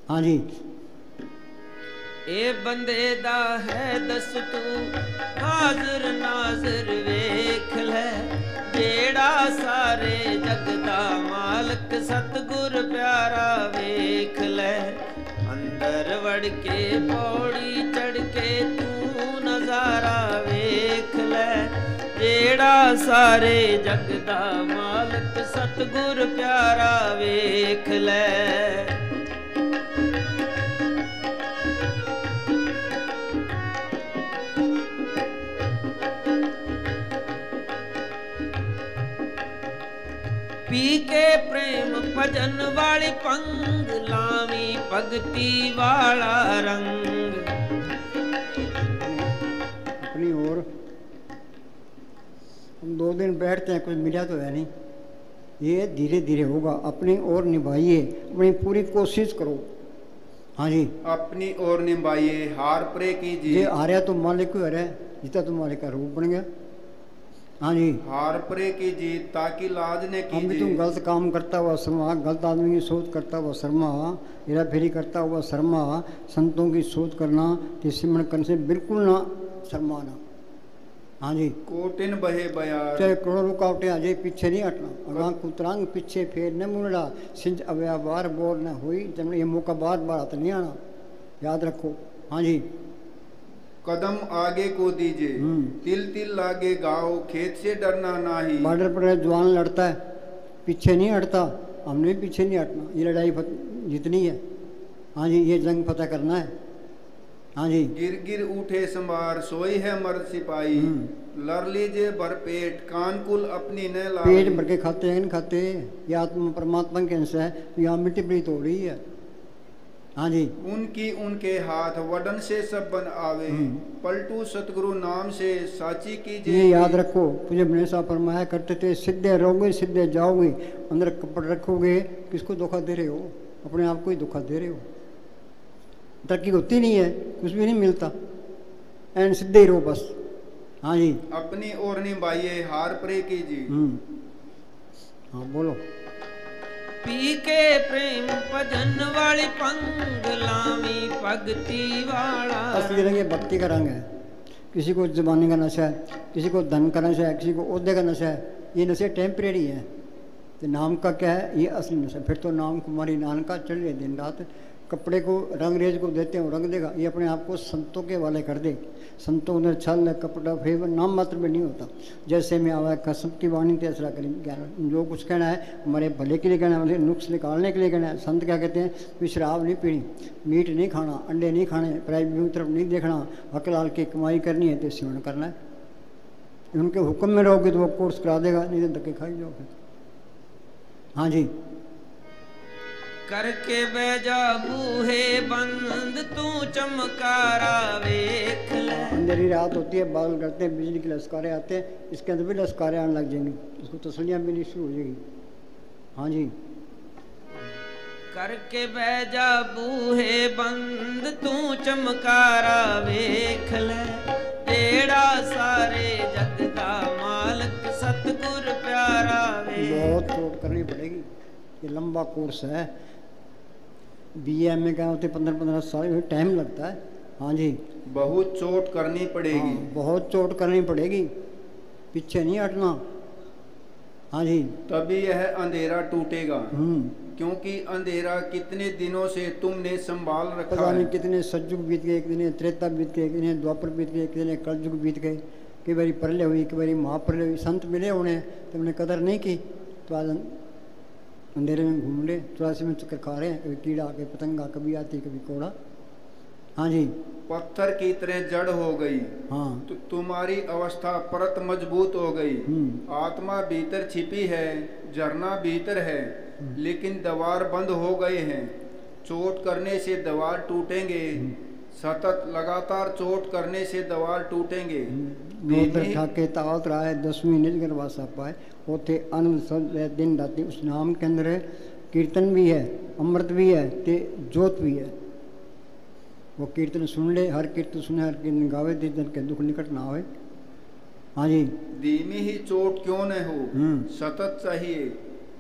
हाँ जी। ए बंदे दा है दस्तूर हाजिर नाजिर वेख ले, जेड़ा सारे जग दा मालक सतगुर प्यारा वेख ले। अंदर वड़ के पौड़ी चढ़ के तू नजारा वेख ले, जेड़ा सारे जग दा मालक सतगुर प्यारा वेख ले। पी के प्रेम भजन वाली पंग लावी भगती वाला रंग। अपनी ओर हम 2 दिन बैठते हैं, कुछ मिला तो है नहीं, ये धीरे धीरे होगा, अपनी ओर निभाइए, अपनी पूरी कोशिश करो। हाँ जी। अपनी ओर निभाइए, हार प्रे कीजिए। ये हारा तो मालिक को हरा है, जीता तो मालिक का रूप बन गया। हाँ जी। हार परे की जीत ताकि लाज ने की। हम भी तुम गलत काम करता हुआ शर्मा, गलत आदमी की सोच करता हुआ शर्मा, हेरा फेरी करता हुआ शर्मा, संतों की सोच करना कि सिमरन करने से बिल्कुल ना शर्माना। हाँ जी। कोटिन बहे बयार, चाहे करोड़ों रुकावटें आ जाए, पीछे नहीं हटना, अगां कुतरांग पीछे फेर न मुड़ना, सिंज अव्या बार बोर न हुई, जब ये मौका बार बार आता नहीं आना, याद रखो। हाँ जी। कदम आगे को दीजिए, तिल तिल लागे गाओ, खेत से डरना नाही। बॉर्डर पर जवान लड़ता है, पीछे नहीं हटता, हमने भी पीछे नहीं हटना, ये लड़ाई जीतनी है। हाँ जी, ये जंग फतह करना है। हाँ जी। गिर गिर उठे संभार, सोई है मर्द सिपाही, लड़ लीजिए भरपेट, कान कुल अपनी न लाई। पेट भर के खाते हैं, नहीं खाते, ये आत्मा परमात्मा के अंश है, यहाँ मिट्टी प्रीत हो रही है। हाँ जी। उनकी उनके हाथ वडन से सब बन आवे, पलटू सतगुरु नाम से साची कीजिए। ये याद रखो, तुझे बने सा फरमाया करते थे, सीधे रहोगे सीधे जाओगे, अंदर कपड़ रखोगे, किसको धोखा दे रहे हो, अपने आप को ही धोखा दे रहे हो। तरक्की होती नहीं है, कुछ भी नहीं मिलता, एंड सीधे ही रहो बस। हाँ जी। अपनी ओर निभाइए, हार प्रे कीजिए। हाँ बोलो। पी के प्रेम भजन वाली पंग लावी भगती वाला। असली रंग ये भक्ति का रंग है। किसी को जबानी का नशा है, किसी को धन का नशा है, किसी को ओहदे का नशा है, ये नशे टेम्परेरी है। तो नाम का क्या है, ये असली नशा। फिर तो नाम कुमारी नानक का चल रहे दिन रात, कपड़े को रंग रेज को देते हैं, रंग देगा, ये अपने आप को संतों के वाले कर दे। संतों ने छल कपड़ा फेवर नाम मात्र में नहीं होता। जैसे में आवा कसम की वाणी तेसरा करें ज्ञान, जो कुछ कहना है हमारे भले के लिए कहना है, हमारे नुक्स निकालने के लिए कहना है। संत क्या कहते हैं कि शराब नहीं पीनी, मीट नहीं खाना, अंडे नहीं खाने, प्राइवेट की तरफ नहीं देखना, हकलाल की कमाई करनी है तो सेवन करना है। उनके हुक्म में रहोगे तो वो कोर्स करा देगा, नहीं तो धक्के खाई जाओगे। हाँ जी। करके बैजा बूहे बंद तू चमकारा वेख ले। अंधेरी रात होती है, बादल करते हैं, बिजली के लश्कारे आते हैं, इसके अंदर भी लश्कारे आने लग जाएंगे, इसको तसलियाँ मिलनी शुरू हो जाएगी। हाँ जी। करके बैजा बूहे बंद तू चमकारा वेख ले, जेड़ा सारे जग दा मालक सतगुर ये लंबा कोर्स है, BA में क्या होते 15-15 साल टाइम लगता है। हाँ जी, बहुत चोट करनी पड़ेगी। हाँ, बहुत चोट करनी पड़ेगी, पीछे नहीं हटना। हाँ जी, तभी यह अंधेरा टूटेगा, क्योंकि अंधेरा कितने दिनों से तुमने संभाल रखा पता है। नहीं कितने सतयुग बीत गए, कितने त्रेता बीत गए, कितने द्वापर बीत गए, कितने कलयुग बीत गए, कई बारी प्रलय हुई, कई बारी महाप्रलय हुई। संत मिले उन्हें, तुमने कदर नहीं की तो आज अंधेरे में घूम ले, 84 में चक्कर खा रहे हैं, कभी कीड़ा कभी पतंगा, कभी आती कभी कोड़ा। हाँ जी, पत्थर की तरह जड़ हो गई। हाँ, तो तुम्हारी अवस्था परत मजबूत हो गई। आत्मा भीतर छिपी है, झरना भीतर है, लेकिन द्वार बंद हो गए हैं। चोट करने से द्वार टूटेंगे, सतत लगातार चोट करने से द्वार टूटेंगे। नोदर ठाके तावत रहा है 10 महीने गरबा सा पाए उथे आनंद सब दिन राती। उस नाम के अंदर है कीर्तन भी है, अमृत भी है, ते जोत भी है। वो कीर्तन सुन ले, हर कीर्तन सुने, हर कीर्तन गावे, दिन के दुख निकट ना आवे। हाँ जी, धीमी ही चोट क्यों न हो, सतत चाहिए।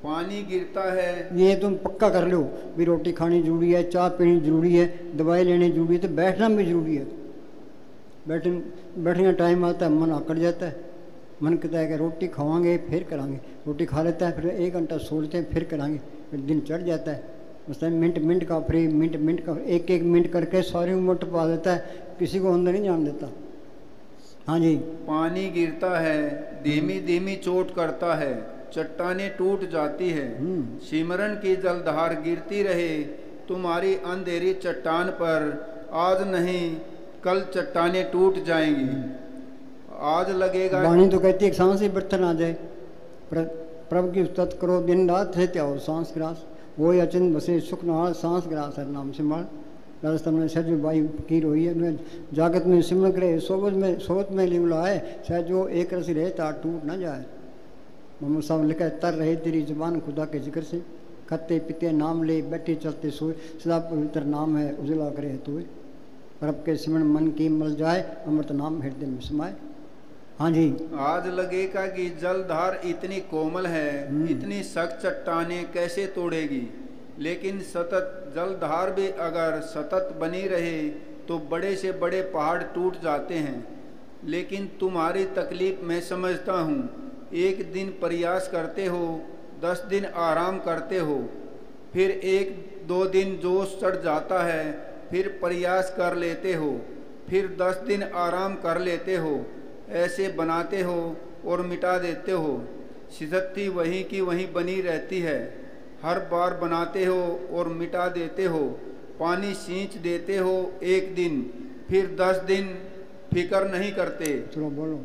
पानी गिरता है, ये तुम पक्का कर लो भी रोटी खानी जरूरी है, चाय पीनी जरूरी है, दवाई लेनी जरूरी है, तो बैठना भी जरूरी है। बैठने का टाइम आता है, मन आकड़ जाता है, मन कहता है कि रोटी खावांगे फिर करांगे, रोटी खा लेता है, फिर 1 घंटा सो लेते हैं, फिर करांगे, फिर दिन चढ़ जाता है। बस मिनट का फ्री, मिनट का 1-1 मिनट करके सारी उम्र टपा देता है, किसी को अंदर नहीं जान देता। हाँ जी, पानी गिरता है, धीमी धीमी चोट करता है, चट्टानें टूट जाती है। सिमरन की जलधार गिरती रहे तुम्हारी अंधेरी चट्टान पर। आज नहीं कल चट्टानें टूट जाएंगी। आज लगेगा, वाणी तो कहती है एक सांस ही बर्तन आ जाए। प्रभु की उस्तत करो दिन रात है त्याओ सांस ग्रास, वो अचिंत बसे सुख नाल सांस ग्रास हर नाम सिमरण। राजस्थान में सहज बाई फकीर हुई है, जागत में सिमरन करे सोबत में लिवला है, शायद जो एक रसी रहे तार टूट ना जाए। मोहम्मद साहब लिखा है तर रहे तेरी जुबान खुदा के जिक्र से, खाते पीते नाम ले बैठे चलते सोए, सदा पवित्र नाम है उजला करे तोए। प्रभ के सिमरन मन की मल जाए, अमृत नाम हृदय में समाए। हाँ जी, आज लगेगा कि जलधार इतनी कोमल है, इतनी सख्त चट्टानें कैसे तोड़ेगी। लेकिन सतत जलधार भी अगर सतत बनी रहे तो बड़े से बड़े पहाड़ टूट जाते हैं। लेकिन तुम्हारी तकलीफ मैं समझता हूँ। एक दिन प्रयास करते हो, 10 दिन आराम करते हो, फिर 1-2 दिन जोश चढ़ जाता है, फिर प्रयास कर लेते हो, फिर 10 दिन आराम कर लेते हो। ऐसे बनाते हो और मिटा देते हो। सिद्धि वहीं की वहीं बनी रहती है। हर बार बनाते हो और मिटा देते हो। पानी सींच देते हो 1 दिन, फिर 10 दिन फिक्र नहीं करते। चलो बोलो।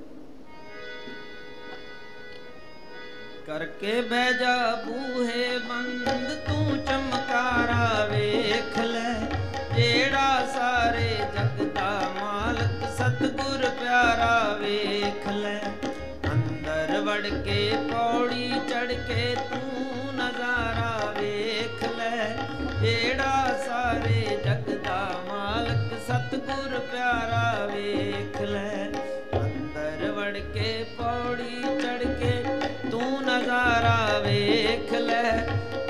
करके भेजा बूहे बंद तू चमकारा वेख ले, जेड़ा सारे जग दा मालक सतगुर प्यारा वेख ले। अंदर वड़ के पौड़ी चढ़ के तू नजारा वेख ले, जेड़ा सारे जग दा मालक सतगुर प्यारा वेख ले। अंदर वड़ के पौड़ी चढ़ के तू नजारा वेख ले,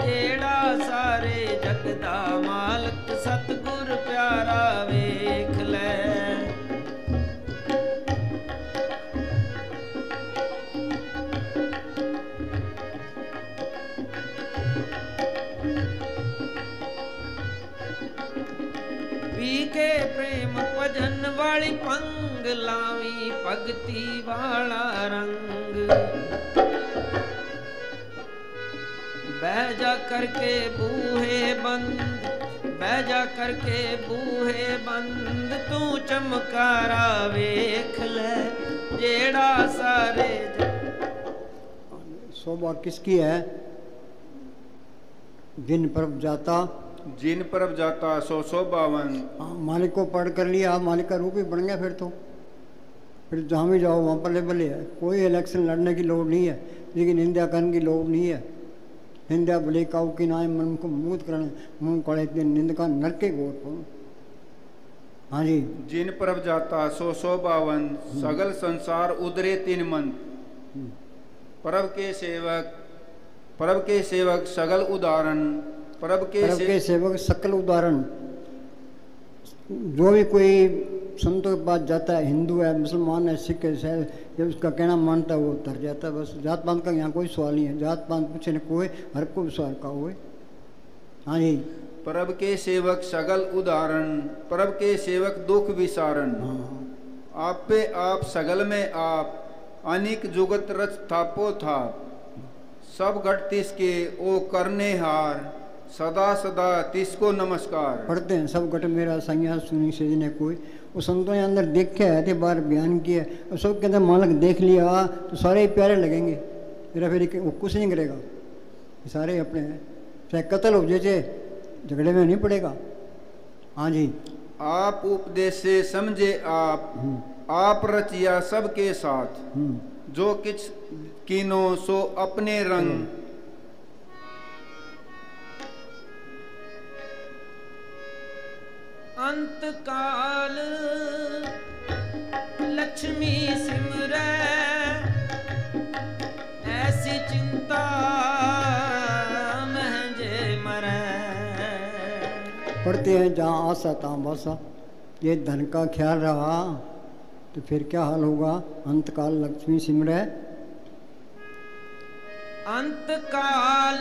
जेड़ा सारे जग दा मालक सतगुर प्यारा वेख ले। पी के प्रेम भजन वाली पंग लावी भगती वाला रंग, बैजा करके बूहे बंद, बैजा करके बूहे बंद तू चमकारा वेख ले, जेड़ा सारे शोभा किसकी है? जिन पर जाता, जिन पर जाता सो शोभावन। मालिक को पढ़ कर लिया, मालिक का रूप ही बन गया। फिर जहाँ भी जाओ वहाँ पर लेबल है। कोई इलेक्शन लड़ने की लोड़ नहीं है, लेकिन निंदा करने की लोड़ नहीं है। निंदा भले काऊ की नाय मन को मूत करने मुँह कड़े निंद का नरके गोर पर। हाँ जी, जिन पर जाता सो शोभावन, सगल संसार उदरे 3 मन। प्रभ के सेवक प्रभ के सेवक सगल उदाहरण, प्रभ के सेवक सकल उदाहरण। जो भी कोई संतों के पास जाता है, हिंदू है, मुसलमान है, सिख है, जब उसका कहना मानता है वो उतर जाता है। बस जात पात का यहाँ कोई सवाल नहीं है, जात पात पूछे न कोई, हर को सवाल का हुए। हाँ जी, प्रभ के सेवक सगल उदाहरण, प्रभ के सेवक दुख विसारण। हाँ, आप पे आप सगल में आप, अनेक जुगत रच थापो थाप, सब घट तिसके ओ करने हार, सदा सदा तिसको नमस्कार। पढ़ते हैं सब घट मेरा संज्ञा सुनी से ने कोई। वो संतों ने अंदर देखे है थे, बार बयान किया, और सब कहते मालक देख लिया तो सारे ही प्यारे लगेंगे, मेरा फिर वो कुछ नहीं करेगा, सारे अपने हैं। चाहे कत्ल हो जाए झगड़े में नहीं पड़ेगा। हाँ जी, आप उपदेश से समझे आप रचिया सबके साथ, जो किछ कीनो सो अपने रंग। अंत काल लक्ष्मी सिमरै, ऐसी चिंता महजे मरै। पढ़ते हैं जहाँ आशा तहाँ बासा। ये धन का ख्याल रहा तो फिर क्या हाल होगा। अंतकाल लक्ष्मी सिमरै, अंतकाल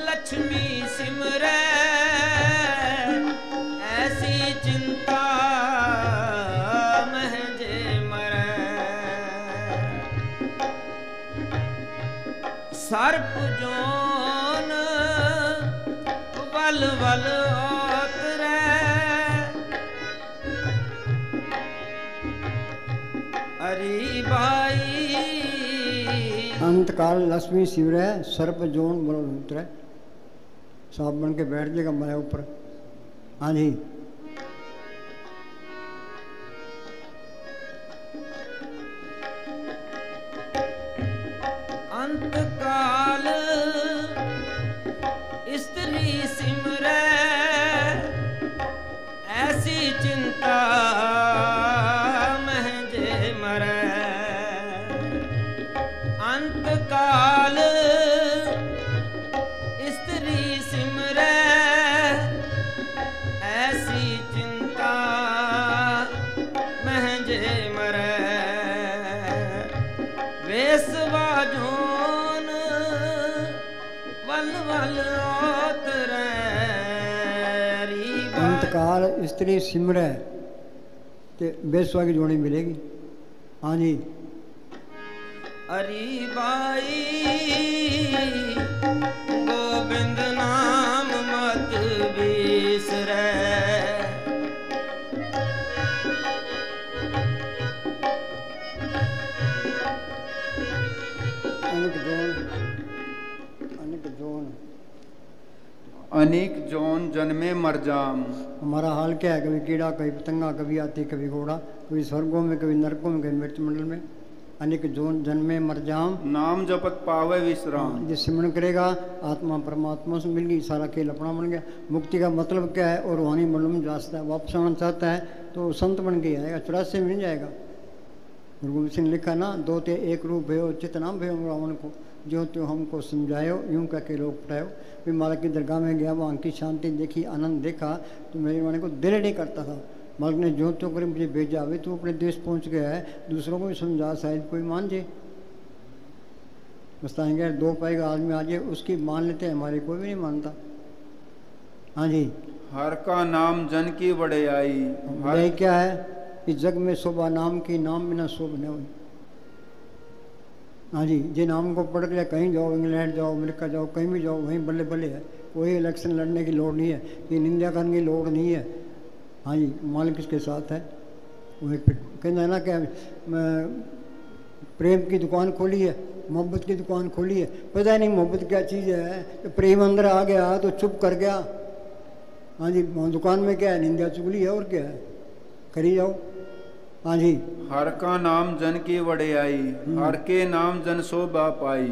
लक्ष्मी सिमरै, ऐसी चिंता महजे मरै। सर्प जोन वल वल ओतरै, अरी बाई। अंतकाल लक्ष्मी सिमरै, सर्प जोन बल उतरै। सांप बन के बैठ जाएगा माया ऊपर। हाँ जी, अंतकाल स्त्री सिमरै, ऐसी चिंता महजे मरै। अंतकाल स्त्री सिमरै, ऐसी चिंता महजे मरै। वेसवा जोन वल वल ओतरै, अंतकाल स्त्री सिमरै ते बेसवा की जोड़ी मिलेगी। हाँ जी, अरी बाई गोविंद नाम मत बिसरै। अनेक जौन जन्मे मर जाम। हमारा हाल क्या है, कभी कीड़ा, कभी पतंगा, कभी हाथी, कभी घोड़ा, कभी स्वर्गों में, कभी नरकों में, कभी मृत्यु मंडल में। अनेक जोन जन्मे मर जाम, नाम जपत पावे विश्राम। जो सिमरन करेगा आत्मा परमात्मा से मिल गई, सारा खेल अपना बन गया। मुक्ति का मतलब क्या है, और रूहानी मंडल में जाता है, वापस आना चाहता है तो संत बन के आएगा, 84 में नहीं जाएगा। गुरु गोविंद सिंह ने लिखा ना, दो ते एक रूप भयो चित नाम भयो रावण को, जो त्यो हमको समझायो यूं कह के लोग पटायो। फिर मालिक की दरगाह में गया, वहाँ की शांति देखी, आनंद देखा तो मेरे माने को दिल नहीं करता था। मालिक ने जो त्यों करे मुझे भेजा, अभी तो अपने देश पहुँच गया है, दूसरों को भी समझा, शायद कोई मान जाए। बताएंगे 2 पाई का आदमी आ जाए उसकी मान लेते हैं, हमारे कोई भी नहीं मानता। हाँ जी, हर का नाम जन की बड़ाई। बड़ाई क्या है, इस जग में शोभा नाम की, नाम बिना शोभ न हुई। हाँ जी, जे नाम को पढ़ लिया, कहीं जाओ, इंग्लैंड जाओ, अमेरिका जाओ, कहीं भी जाओ, वहीं बल्ले बल्ले है। कोई इलेक्शन लड़ने की लोड़ नहीं है, कि निंदा करने की लोड़ नहीं है। हाँ जी, मालिक किसके साथ है। वही कहना है ना कि प्रेम की दुकान खोली है, मोहब्बत की दुकान खोली है, पता नहीं मोहब्बत क्या चीज़ है। तो प्रेम अंदर आ गया तो चुप कर गया। हाँ जी, दुकान में क्या है, निंदा चुगली है, और क्या है, करी जाओ। हाँ जी, हर का नाम जन की बड़ाई, हर के नाम जन शोभा पाई।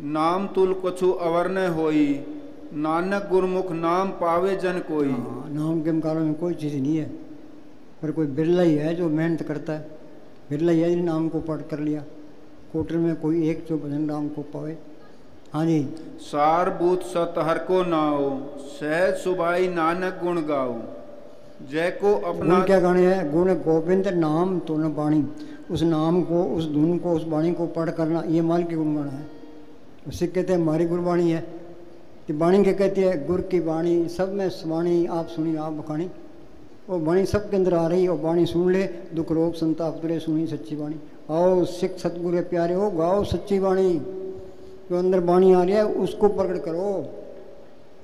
नाम तुल कछु अवर न होई, नानक गुरमुख नाम पावे जन कोई। नाम के मुकाबले में कोई चीज़ नहीं है, पर कोई बिरला ही है जो मेहनत करता है। बिरला ही है नाम को पढ़ कर लिया, कोटर में कोई एक जो भजन राम को पावे। हाँ जी। सारभूत सत हर को नाओ, सहज सुभाई नानक गुण गाओ। जय को अपना गुण क्या गाने हैं? गुण गोविंद नाम तो न बाणी। उस नाम को, उस धुन को, उस वाणी को पढ़ करना, ये माल के गुण गाना है। उससे कहते हैं हमारी गुरबाणी है। तो वाणी के कहती है गुर की वाणी, सब में वाणी आप सुनी आप बखानी। वो वाणी सबके अंदर आ रही, और वाणी सुन ले दुख रोग संताप तुरे, सुनी सच्ची वाणी। आओ सिख सतगुरु प्यारे हो, गाओ सच्ची वाणी। जो अंदर वाणी आ रही है उसको प्रकट करो।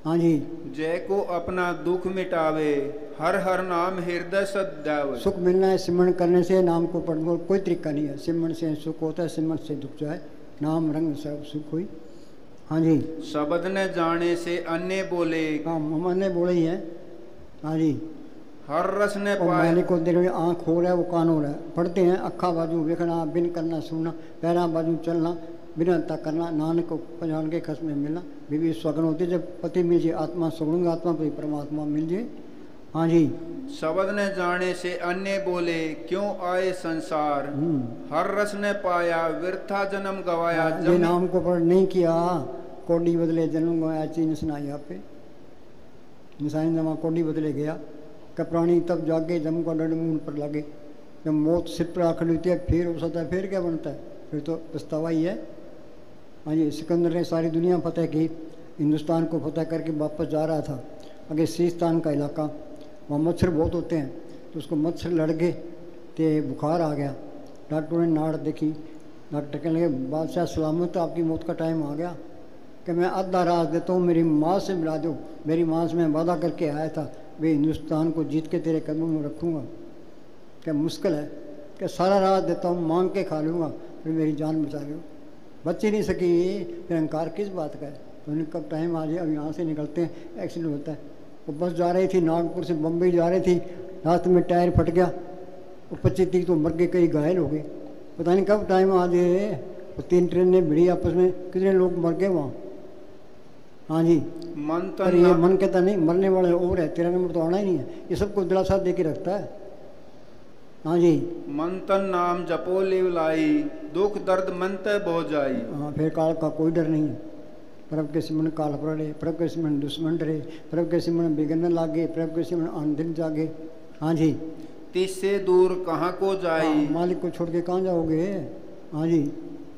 हाँ जी। जय को अपना दुख मिटावे, हर हर नाम हृदय सदावे। सुख मिलना है सिमरन करने से, नाम को पढ़ने कोई तरीका नहीं है। सिमरन से सुख होता है, सिमरन से दुख जाए, नाम रंग सब सुख हुई। हाँ जी। शब्द न जाने से अन्य बोले, हाँ हमने बोले ही है। हाँ जी। हर रस ने और पाए। मालिक को देख रहे, आँख हो रहा है वो कान हो रहा है। पढ़ते हैं अखा बाजू देखना, बिन करना सुनना, पैरा बाजू चलना, बिना तक करना, नानक को पहचान के खस में मिलना। बीवी स्वगन होती है, जब पति मिल जाए आत्मा स्वगुण, आत्मा पति परमात्मा मिल जाए। हाँ जी। शब्द न जाने से अन्य बोले, क्यों आए संसार। हर रस ने पाया, व्यर्था जन्म गवाया। ये नाम को पढ़ नहीं किया, कोडी बदले जन्म गवाया। चीन सुना यहाँ पे निशानी जमा कोडी बदले गया। कपरानी तब जागे, जम का डंड मुंह पर लगे। जब मौत सिर पर आखिर होती है, फिर हो सकता है, फिर क्या बनता है? फिर तो पछतावा ही है। हाँ जी। सिकंदर ने सारी दुनिया फतेह की, हिंदुस्तान को फतेह करके वापस जा रहा था। आगे सिस्तान का इलाका, वहाँ मच्छर बहुत होते हैं, तो उसको मच्छर लड़ गए, तो बुखार आ गया। डॉक्टर ने नाड़ देखी, डॉक्टर कहने लगे बादशाह सलामत, आपकी मौत का टाइम आ गया। कि मैं आधा राज देता हूँ, मेरी माँ से मिला दो। मेरी माँ से मैं वादा करके आया था, वे हिंदुस्तान को जीत के तेरे कदमों में रखूँगा। क्या मुश्किल है? क्या सारा राज देता हूँ, मांग के खा लूँगा, फिर मेरी जान बचा लो। बच ही नहीं सकी, फिर अहंकार किस बात का है? तो उन्हें कब टाइम आ जाए, अब यहाँ से निकलते हैं, एक्सीडेंट होता है। वो बस जा रही थी, नागपुर से बम्बई जा रही थी, रास्ते में टायर फट गया, वो 25-30 तो मर गए, कई घायल हो गए। पता नहीं कब टाइम आ जाए। वो 3 ट्रेनें भिड़ी आपस में, कितने लोग मर गए वहाँ। हाँ जी। मन पर ये मन कहता नहीं, मरने वाले और है, तेरा नंबर तो आना ही नहीं है। ये सबको दिलासा दे के रखता है। हाँ जी। मन तन नाम जपो लिव लाई, दुख दर्द मन तय बो जाई। हाँ, फिर काल का कोई डर नहीं है। प्रभ के सिमरन काल पड़े, प्रभ के सिमरन दुश्मन डरे, प्रभ के सिमरन बिगड़ने लागे, प्रभ के सिमरन आन दिन जागे। हाँ जी। तिससे दूर कहाँ को जाई। हाँ, मालिक को छोड़ के कहाँ जाओगे। हाँ जी।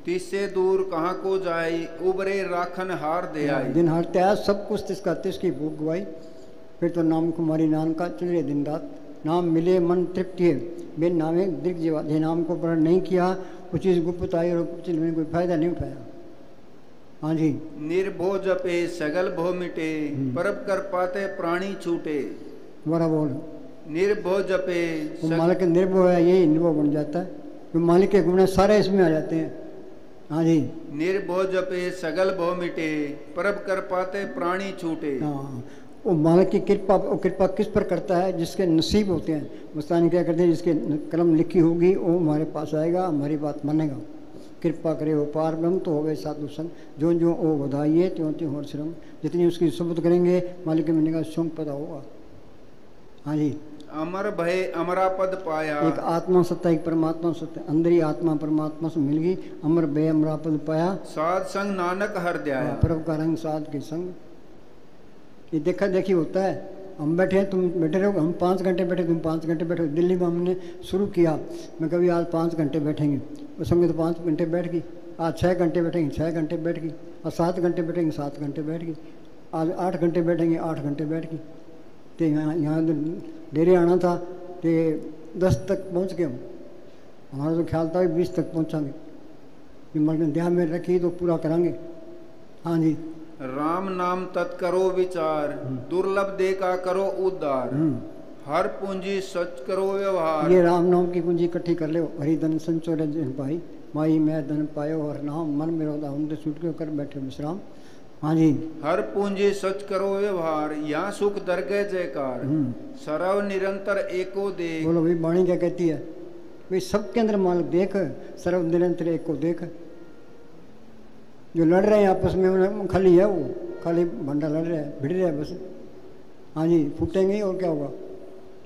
तिससे दूर कहाँ को जाई, उबरे राखन हार दे आई। दिन हारते आया, सब कुछ तिसकी भूख गवाई। फिर तो नाम कुमारी नाम का चल रहे दिन रात। नाम मिले मन तृप्ति है, बिन नामे दिख जीवा। जे नाम को प्रण नहीं किया, वो चीज़ गुप्त आई और कुछ में कोई फायदा नहीं उठाया। हाँ जी। निर्भो जपे सगल भो मिटे, परब कर पाते प्राणी छूटे। बड़ा बोल। निर्भो जपे मालिक निर्भो है, यही निर्भो बन जाता है। तो मालिक के गुण सारे इसमें आ जाते हैं। हाँ जी। निर्भो जपे सगल भो मिटे, परब कर पाते प्राणी छूटे। हाँ, वो मालिक की कृपा, वो कृपा किस पर करता है? जिसके नसीब होते हैं। मस्तानी क्या करते हैं, जिसके कलम लिखी होगी वो हमारे पास आएगा, हमारी बात मानेगा। कृपा करे वो पार ब्रह्म, तो हो गए साधु संग। जो जो वो बधाइए त्यों त्यों हर श्रम। जितनी उसकी सुबत करेंगे, मालिक के मिलने का सुख पता होगा। हाँ जी। अमर भय अमरा पद पाया। एक आत्मा सत्ता, एक परमात्मा सत्ता। अंदर ही आत्मा परमात्मा से मिल गई, अमर भय अमरा पद पाया। साध संग नानक हर दयाया। प्रभु का रंग साध के संग। ये देखा देखी होता है। हम बैठे हैं, तुम बैठे रहो, हम 5 घंटे बैठे, तुम 5 घंटे बैठे। दिल्ली में हमने शुरू किया, मैं कभी आज 5 घंटे बैठेंगे, उस समय तो 5 घंटे बैठ गई। आज 6 घंटे बैठेंगे, 6 घंटे बैठ गई। और 7 घंटे बैठेंगे, 7 घंटे बैठ गई। आज 8 घंटे बैठेंगे, 8 घंटे बैठ गई। तो यहाँ डेरे आना था, तो 10 तक पहुँच गए हम। हमारा तो ख्याल था 20 तक पहुँचांगे। मगर ध्यान में रखी तो पूरा करांगे। हाँ जी। राम नाम तत्करो विचार, दुर्लभ देखा करो उद्धार। हर पूंजी सच करो व्यवहार। ये राम नाम की पूंजी इकट्ठी कर ले। हरि धन संचो जन पाई, माई मैं धन पायो हर नाम। मन में रोदा उनसे छूट के कर बैठे विश्राम। हाँ जी। हर पूंजी सच करो व्यवहार, यहाँ सुख दरगह जयकार। सरव निरंतर एको देख। बोलो भाई, वाणी क्या कहती है? भाई सबके अंदर मालिक देख, सर्व निरंतर एको देख। जो लड़ रहे हैं आपस में, उन्हें खाली है, वो खाली भंडा लड़ रहे हैं, भिड़ रहे हैं बस। हाँ जी। फूटेंगे और क्या होगा।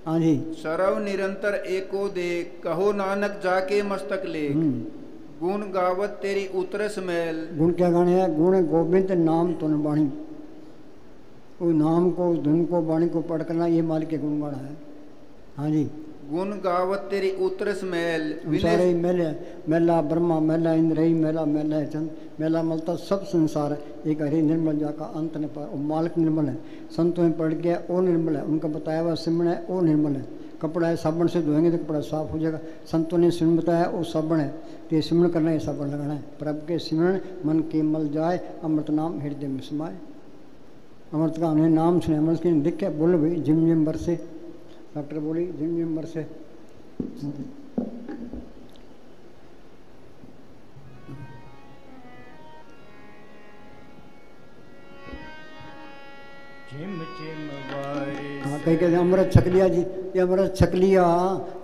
हाँ जी। सरव निरंतर एको देख, कहो नानक जाके मस्तक लेख। गुण गावत तेरी उतरस मैल। गुण क्या गाने हैं? गुण गोविंद नाम तुन बाणी। वो नाम को, उस धुन को, वाणी को पढ़ करना, ये मालिक के गुण गाना है। हाँ जी। गुण गावत तेरी उतरस मैल। सारे मेले, मेला ब्रह्मा, मेला इंद्र, मेला मेला चंद, मेला मलता सब संसार है। एक हरि निर्मल जाका अंत ने पर, मालिक निर्मल है। संतों में पढ़ गया वो निर्मल है, उनका बताया हुआ सिमरण है वो निर्मल है। कपड़ा है साबुन से धोएंगे तो कपड़ा साफ हो जाएगा। संतों ने सिमरण बताया वो साबुन है, तो ये सिमरण करना है, साबुन लगाना है। प्रभु के सिमरण मन के मल जाए, अमृत नाम हृदय में समाये। अमृत का उन्हें नाम सुने, अमृत की दिखे, बोलो भाई झिम झिम बरसे। डॉक्टर बोली झिम झिम बरसे। झिम झिम बारिश। हाँ, कहीं कहते अमृत छक लिया जी, ये अमृत छक लिया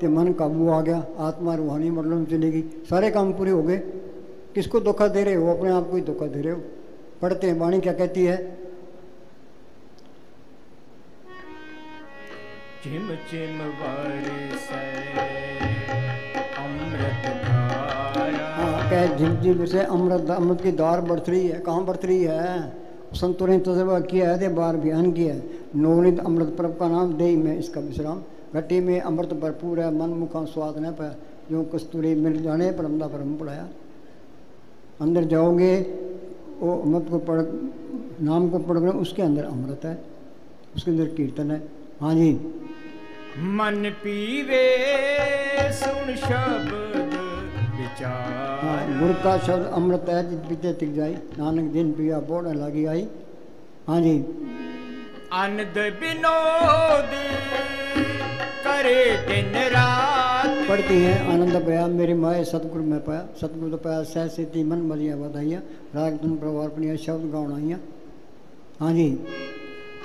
तो मन काबू आ गया, आत्मा रूहानी मरलों में चलेगी, सारे काम पूरे हो गए। किसको धोखा दे रहे हो? अपने आप को ही धोखा दे रहे हो। पढ़ते हैं, वाणी क्या कहती है? झिम झिम बारिश अमृत धारा। हाँ, कह झिम झिम से अमृत, अमृत की धार बढ़ रही है। कहाँ बढ़ रही है? संतों ने तजर्बा किया है, बार बयान किया है। नवनीत अमृत प्रभ का नाम दे में इसका विश्राम। घटी में अमृत भरपूर है, मन मुखा स्वाद न पाया। जो कस्तूरी मिल जाने परमदा परम पढ़ाया। अंदर जाओगे वो अमृत को पढ़, नाम को पढ़, उसके अंदर अमृत है, उसके अंदर कीर्तन है। हाँ जी। मन पीवे सुन शब्द विचार। हाँ, गुड़ का शब्द अमृत है, जित पीते तिक जाई। नानक दिन पिया बोड़ लागी आई। हाँ जी। आनंद विनोद करे दिन रात। पढ़ती हैं, आनंद पाया मेरी माए सतगुरु में पाया। सतगुरु तो पाया सह सिद्धि मन मलिया बधाइया। राग धुन प्रवार शब्द गाउनाइया। हाँ जी।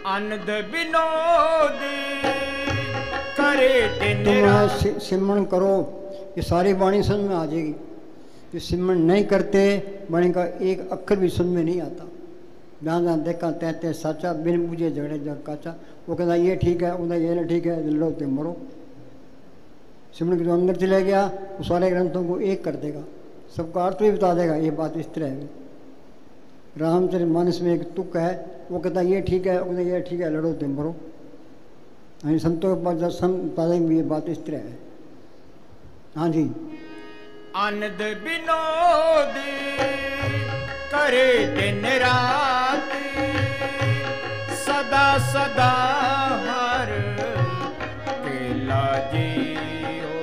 आनंद विनोद करे दिन तुम रात। सिमरण करो, ये सारी वाणी समझ में आ जाएगी। ये सिमरण नहीं करते, वाणी का एक अक्षर भी समझ में नहीं आता। जहाँ जहाँ देखा तहते साचा, बिन बुझे झगड़े जग काचा। वो कहता ये ठीक है, उधर ये ठीक है, लो ते मरो। सिमरण के जो अंदर चले गया, वो सारे ग्रंथों को एक कर देगा, सबका अर्थ भी बता देगा। ये बात इस तरह है। रामचरितमानस में एक तुक है, वो कहता ये ठीक है, उधर ये ठीक है, लड़ो ते मरो। संतों के पास में ये बात इस तरह है। हाँ जी। आनंद विनोद करे दिन रात। सदा सदा हर केला जियो।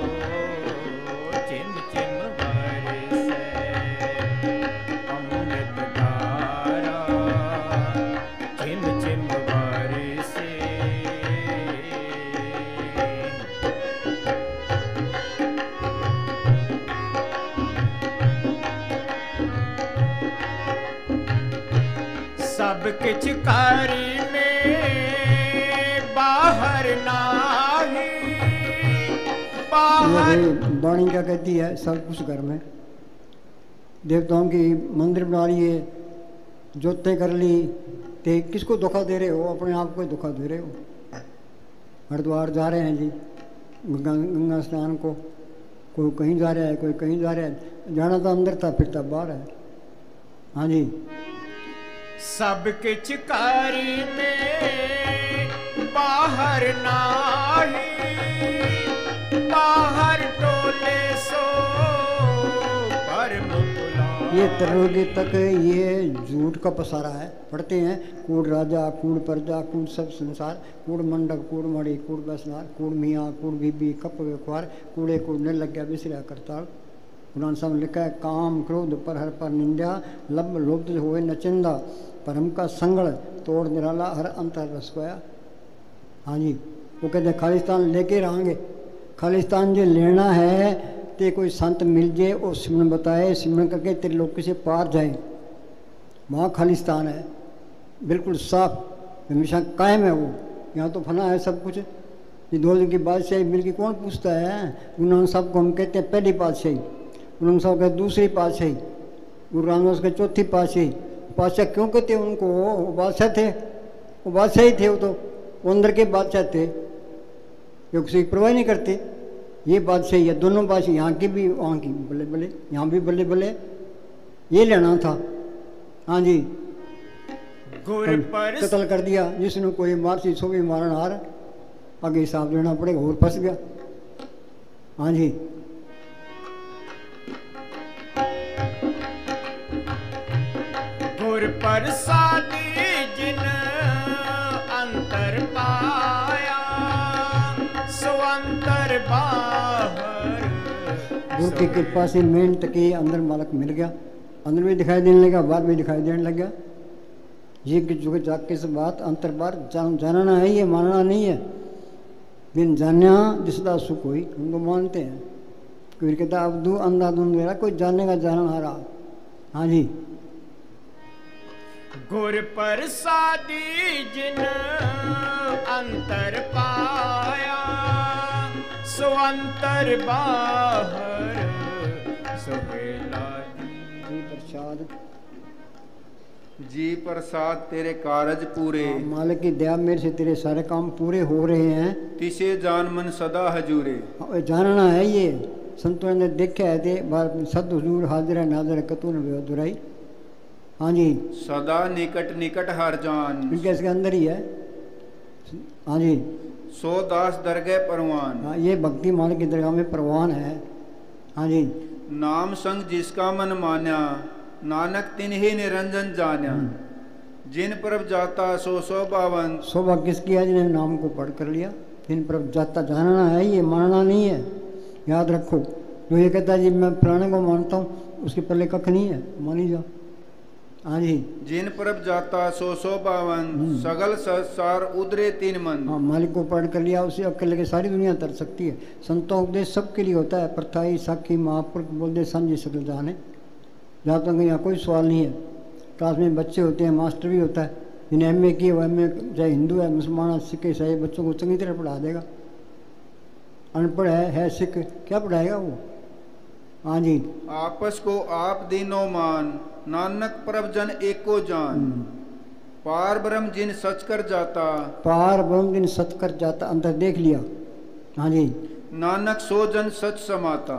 चिम चिम बरसे अमृत धारा। चिम चिम बरसे। सब किछ कारी में बाहर नाही। बाहर वाणी क्या कहती है? सब कुछ घर में। देवताओं की मंदिर बना लिए, जोतें कर ली, ते किसको धोखा दे रहे हो? अपने आप को ही धोखा दे रहे हो। हरिद्वार जा रहे हैं जी गंगा स्नान को, कोई कहीं जा रहा है, कोई कहीं जा रहा है। जाना तो अंदर था, फिरता बाहर है। हाँ जी। सब किछ कारी में बाहर नाही। बाहर टोले सो परम बुलाए। ये त्रिलोकी तक ये झूठ का पसारा है। पढ़ते हैं, कूड़ राजा, कूड़ प्रजा, कूड़ सब संसार। कूड़ मंडप, कूड़ मड़ी, कूड़ बसनार, कूड़ मियाँ, कूड़ बीबी, कप व्यवहार। कूड़े कूड़ने लग गया विसरा करताल। कुरान साहब लिखा है, काम क्रोध पर हर पर निंदा। लब लोभ हुए नचिंदा। परम का संगड़ तोड़ निराला हर अंतर रस गया। हाँ जी। वो कहते खालिस्तान लेके रहेंगे। खालिस्तान जो लेना है तो कोई संत मिल जाए और सिमरन बताए, सिमरन करके त्रिलोकी से पार जाए, वहाँ खालिस्तान है। बिल्कुल साफ, हमेशा कायम है वो। यहाँ तो फना है सब कुछ। ये दो दिन की बादशाही मिल के कौन पूछता है? उन्होंने साहब को हम कहते हैं पहली पातशाही, उन्होंने साहब कहते दूसरी पातशाही, गुरु रामदास के चौथी पातशाही। बादशाह क्यों कहते हैं उनको? वो बादशाह थे, वो बादशाह ही थे। वो तो वो अंदर के बादशाह थे, जो किसी की परवाह नहीं करते। ये बात सही है, दोनों बात यहाँ की भी वहाँ की भी, बल्ले बल्ले, यहाँ भी बल्ले बल्ले, ये लेना था। हाँ जी, गुर पर कत्ल कर दिया, जिसने कोई मार सी सो भी मारन हार, आगे हिसाब देना पड़ेगा, और फंस गया। हाँ जी, गुर प्रसादी जिन अंतर पाया, सो अंतर बाहर। गुरु की कृपा से मेहनत के अंदर मालक मिल गया, अंदर भी दिखाई देने लगा, बाहर भी दिखाई देने लग गया। ये जुग जाग के से बात अंतर बार जानना है, ये मानना नहीं है। बिन जान्या जिसदा सुख हुई, उनको मानते हैं। कोई कहता अब दू अंधाधुंध मेरा, कोई जानने का जाना आ रहा। हाँ जी, गुर प्रसादी जिन अंतर पाया, सो अंतर बाहर सोहेला। जी प्रसाद, जी प्रसाद तेरे कारज पूरे, मालिक की दया मेरे से तेरे सारे काम पूरे हो रहे हैं। तिसे जान मन सदा हजूरे। जानना है, ये संतों ने देखा है थे बार सद हुजूर हाजिर है नाजर कतून दुराई। हाँ जी, सदा निकट निकट हर जान, इनके इसके अंदर ही है। हाँ जी, सो दास दरगह परवान। हाँ, ये भक्ति मालिक की दरगाह में परवान है। हाँ जी, नाम संग जिसका मन मान्या, नानक तिन्ही निरंजन जान्या। जिन परब जाता सो सो बावन। शोभा किसकी है? जिन्हें नाम को पढ़ कर लिया। जिन परब जाता जानना है, ये मानना नहीं है, याद रखो। जो ये कहता है जी मैं पुराने को मानता हूँ, उसके पहले कख नहीं है, मानी जाओ। हाँ जी, जिन परब जाता सो सो बावन, सगल संसार उदरे तीन मन। हाँ, मालिक को पढ़ कर लिया, उसे अक्ल लेके सारी दुनिया तर सकती है। संतों उपदेश सबके लिए होता है। प्रथाई साखी महापुरुष बोल दे समझी सकल जाने। जहाँ तक यहाँ कोई सवाल नहीं है। क्लास में बच्चे होते हैं, मास्टर भी होता है। जिन्हें MA किए वो MA, चाहे हिंदू है मुसलमान सिख ईसाई, बच्चों को चंगी तरह पढ़ा देगा। अनपढ़ है सिख, क्या पढ़ाएगा वो? हाँ जी, आपस को आप दीनो मान, नानक परब जन एको जान। पार ब्रह्म जिन सच कर जाता, पार ब्रह्म जिन सच कर जाता, अंदर देख लिया। हाँ जी, नानक सो जन सच समाता।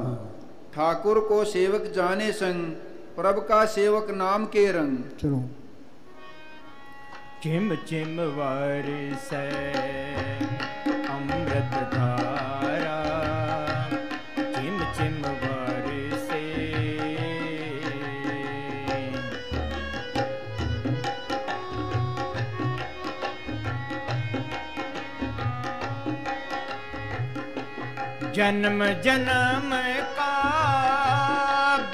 ठाकुर को सेवक जाने संग, प्रभ का सेवक नाम के रंग। चलो, चिम चिम वर्षै अमृत धारा, चिम चिम वर्षै जन्म जन्म का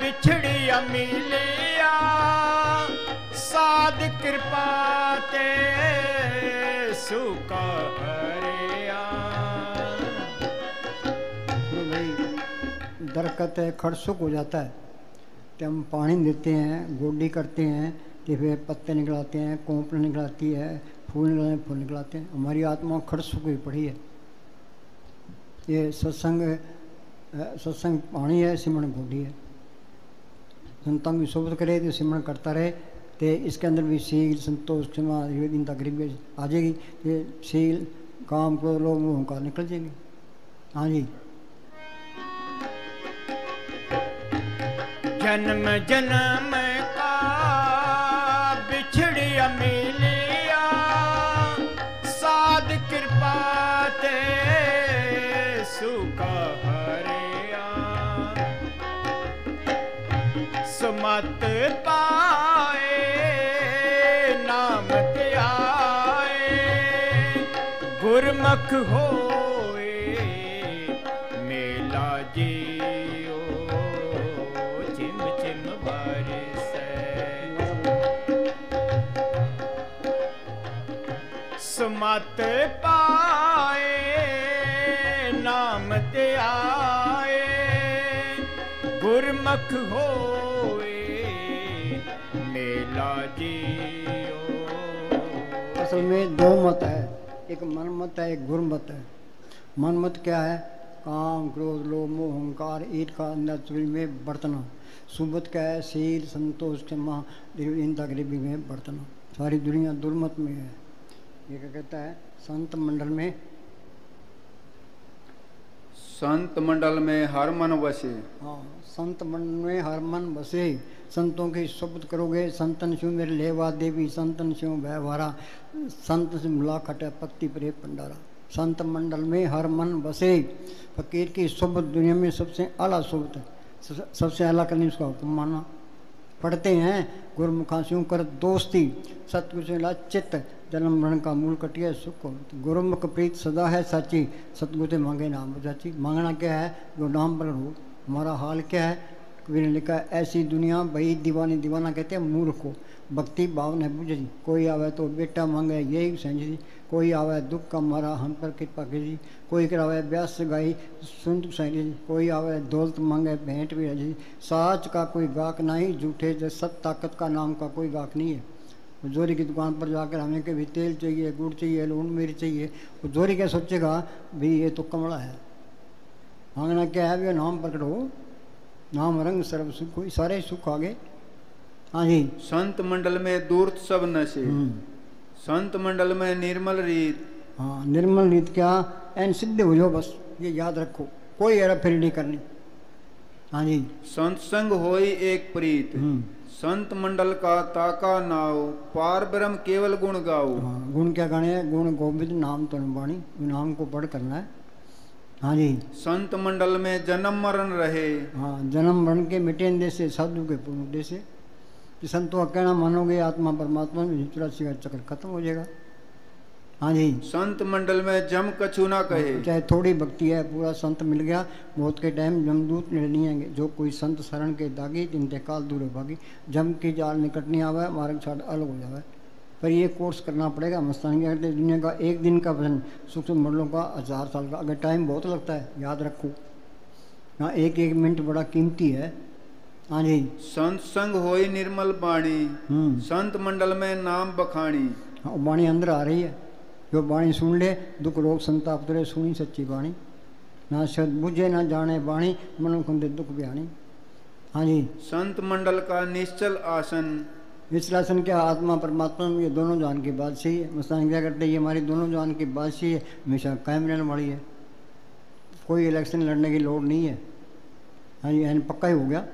बिछड़िया मिलिया, साध कृपा ते सुका हरिया। तो भाई दरकत है, खड़सुक हो जाता है तो हम पानी देते हैं, गोडी करते हैं, तो फिर पत्ते निकलाते हैं, कोंपल निकलाती है, फूल निकलाते हैं, फूल निकलाते हैं। हमारी आत्मा खड़सुक हुई पड़ी है। ये सत्संग पानी है, सिमरन गोडी है। संतों की सोबत करे तो सिमरन करता रहे, तो इसके अंदर भी शील संतोष क्षमा इनता गरीबी आ जाएगी। ये शील काम को लोग मुँह का निकल जाएंगे। हाँ जी, जन्म जन्म का बिछड़िया मिलिया, साध कृपा ते सुका हरिया। सुमत पाए नाम ते आए, गुरमुख होए मेला जियो। चिम चिम बरसै सुमत पाए नाम ते आए, गुरमुख होए मेला जियो। असल में दो मत है, एक मन मत है, एक गुर मत है। मन मत क्या है? काम क्रोध लोभ मोह अहंकार ईट का अंदर चुरी में बरतना। सुबत क्या है? शील संतोष क्षमा इनता गरीबी में बरतना। सारी दुनिया दुर्मत में है। ये क्या कहता है संत मंडल में? संत मंडल में हर मन बसे। हाँ, संत मंडल में हर मन बसे। संतों की शब्द करोगे, संतन स्यों मेरे लेवा देवी, संतन स्यों व्यवहारा, संत से मुलाकात पत्ती परे पंडारा। संत मंडल में हर मन बसे। फकीर की सोबत दुनिया में सबसे आला सोबत है, सबसे आला करने उसका हुक्म माना। पढ़ते हैं गुरुमुखा स्यों कर दोस्ती, सतगुरु से ला चित्त, जन्म मरण का मूल कटिया सुख। गुरुमुख प्रीत सदा है साची, सतगुरु से मांगे नाम बजाची। मांगना क्या है? जो नाम पर हो। हमारा हाल क्या है? कबीर ने लिखा ऐसी दुनिया भई दीवानी, दीवाना कहते हैं मूर्ख को, भक्ति भाव न बुझ जी। कोई आवे तो बेटा मांगे यही संजी, कोई आवे दुख का मारा हम पर कृपा कीजिए। कोई करावे ब्यास गाई सुन सही, कोई आवे दौलत मांगे भेंट भी जी। साच का कोई गाहक नहीं, झूठे जो सब ताकत का नाम का कोई गाहक नहीं है। जोरी की दुकान पर जाकर हमें कभी तेल चाहिए, गुड़ चाहिए, लून मिर्च चाहिए, वो जोरी क्या सोचेगा भाई ये तो कमला है। मांगना क्या है? भैया नाम प्रकट हो, नाम रंग सर्व सुख हो, सारे सुख आ गए। हाँ जी। संत मंडल में दूर सब नशे, संत मंडल में निर्मल रीत। हाँ, निर्मल रीत क्या? एन सिद्ध हो जाओ बस, ये याद रखो, कोई हेरा फेरी नहीं करनी। हाँ जी। संत संग होई एक प्रीत, संत मंडल का ताका नाव, पार ब्रह्म केवल गुण गाओ। हाँ, गुण क्या गाने हैं? गुण गोविंद नाम तो वाणी, नाम को पढ़ करना है। हाँ जी। संत मंडल में जन्म मरण रहे। हाँ, जन्म मरण के मिटे देशे, साधु के पूर्ण देशे। कि संतों का कहना मानोगे आत्मा परमात्मा में 84 का चक्र खत्म हो जाएगा। हाँ जी। संत मंडल में जम कछु ना कहे, चाहे थोड़ी भक्ति है, पूरा संत मिल गया, मौत के टाइम जमदूत नहीं आएंगे। जो कोई संत शरण के दागी, इंतकाल दूर भागी। जम की जाल निकट नहीं आवे, मार्ग छाड़ अलग हो जावे। पर ये कोर्स करना पड़ेगा। मस्तानी क्या करते, दुनिया का एक दिन का वजन सूक्ष्म मंडलों का 1000 साल का। अगर टाइम बहुत लगता है, याद रखो, हाँ, एक एक मिनट बड़ा कीमती है। हाँ जी। संत संग होई निर्मल बाणी, संत मंडल में नाम बखानी। हाँ, वाणी अंदर आ रही है, जो वाणी सुन ले दुख रोग संताप तुरे, सुनी सच्ची वाणी। ना शब्द बुझे ना जाने वाणी, मनो खुंदे दुख बयानी। हाँ जी। संत मंडल का निश्चल आसन, विश्लेषण क्या? आत्मा परमात्मा में ये दोनों जान की बात सही है। मस्तानी क्या करते हैं? ये हमारी दोनों जान की बात सही है, हमेशा कायम रहने वाली है। कोई इलेक्शन लड़ने की लोड़ नहीं है। हाँ जी, पक्का ही हो गया।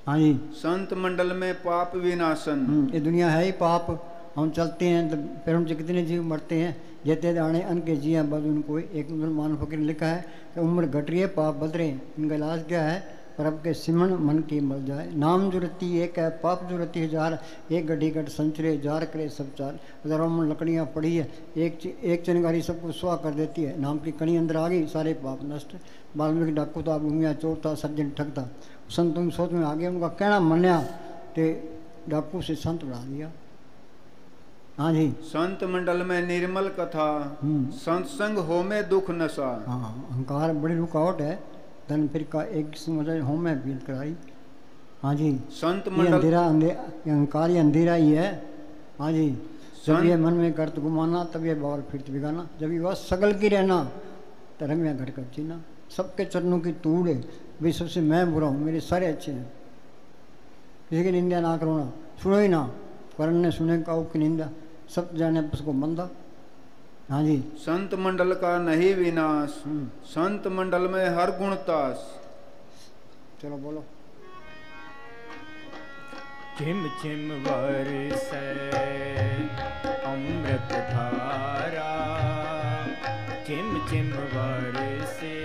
हाँ जी। संत मंडल में पाप विनाशन, ये दुनिया है ही पाप। हम चलते हैं तो फिर उनसे कितने जीव मरते हैं। जेते दाने अन के जिया बद उनको। एक मुसलमान फकीर ने लिखा है कि उम्र घट रही है, पाप बद रहे हैं, इनका इलाज क्या है? परब के सिमन मन की मल जाए। नाम जुरती एक है, पाप जुरती हजार, एक गड्ढी गट संचरे जार करे सब चार। हजारों में लकड़ियाँ पड़ी है, एक चिनगारी सबको सुहा कर देती है। नाम की कणी अंदर आ गई, सारे पाप नष्ट। वाल्मीकि डाकू था, भूमिया चोर था, सज्जन ठग था। संतों की सोच में आ गया, उनका कहना मन्या तो डाकू से संत बना दिया। हाँ जी। संत मंडल में निर्मल कथा, संत संग हो में दुख नशा। हाँ, अहंकार बड़ी रुकावट है। धन फिर का एक समझ हो में बीत कराई। हाँ जी। संत ये मंडल अंधेरा अहंकार ये अंधेरा ही है। हाँ जी। जब ये मन में करत गुमाना, तब ये बावर फिरत बिगाना। जब ये वह सगल की रहना, धर्म या घर कर जीना। सबके चरणों की तूड़ है, वे सबसे मैं बुरा हूँ, मेरे सारे अच्छे हैं। किसी की निंदा ना करो ना, सुनो ही ना, करण ने सुने का की निंदा, सब जाने उसको मंदा। हाँ जी। संत मंडल का नहीं विनाश, संत मंडल में हर गुण तास। चलो बोलो। चिम चिम बरसै अमृत धारा, चिम चिम बरसे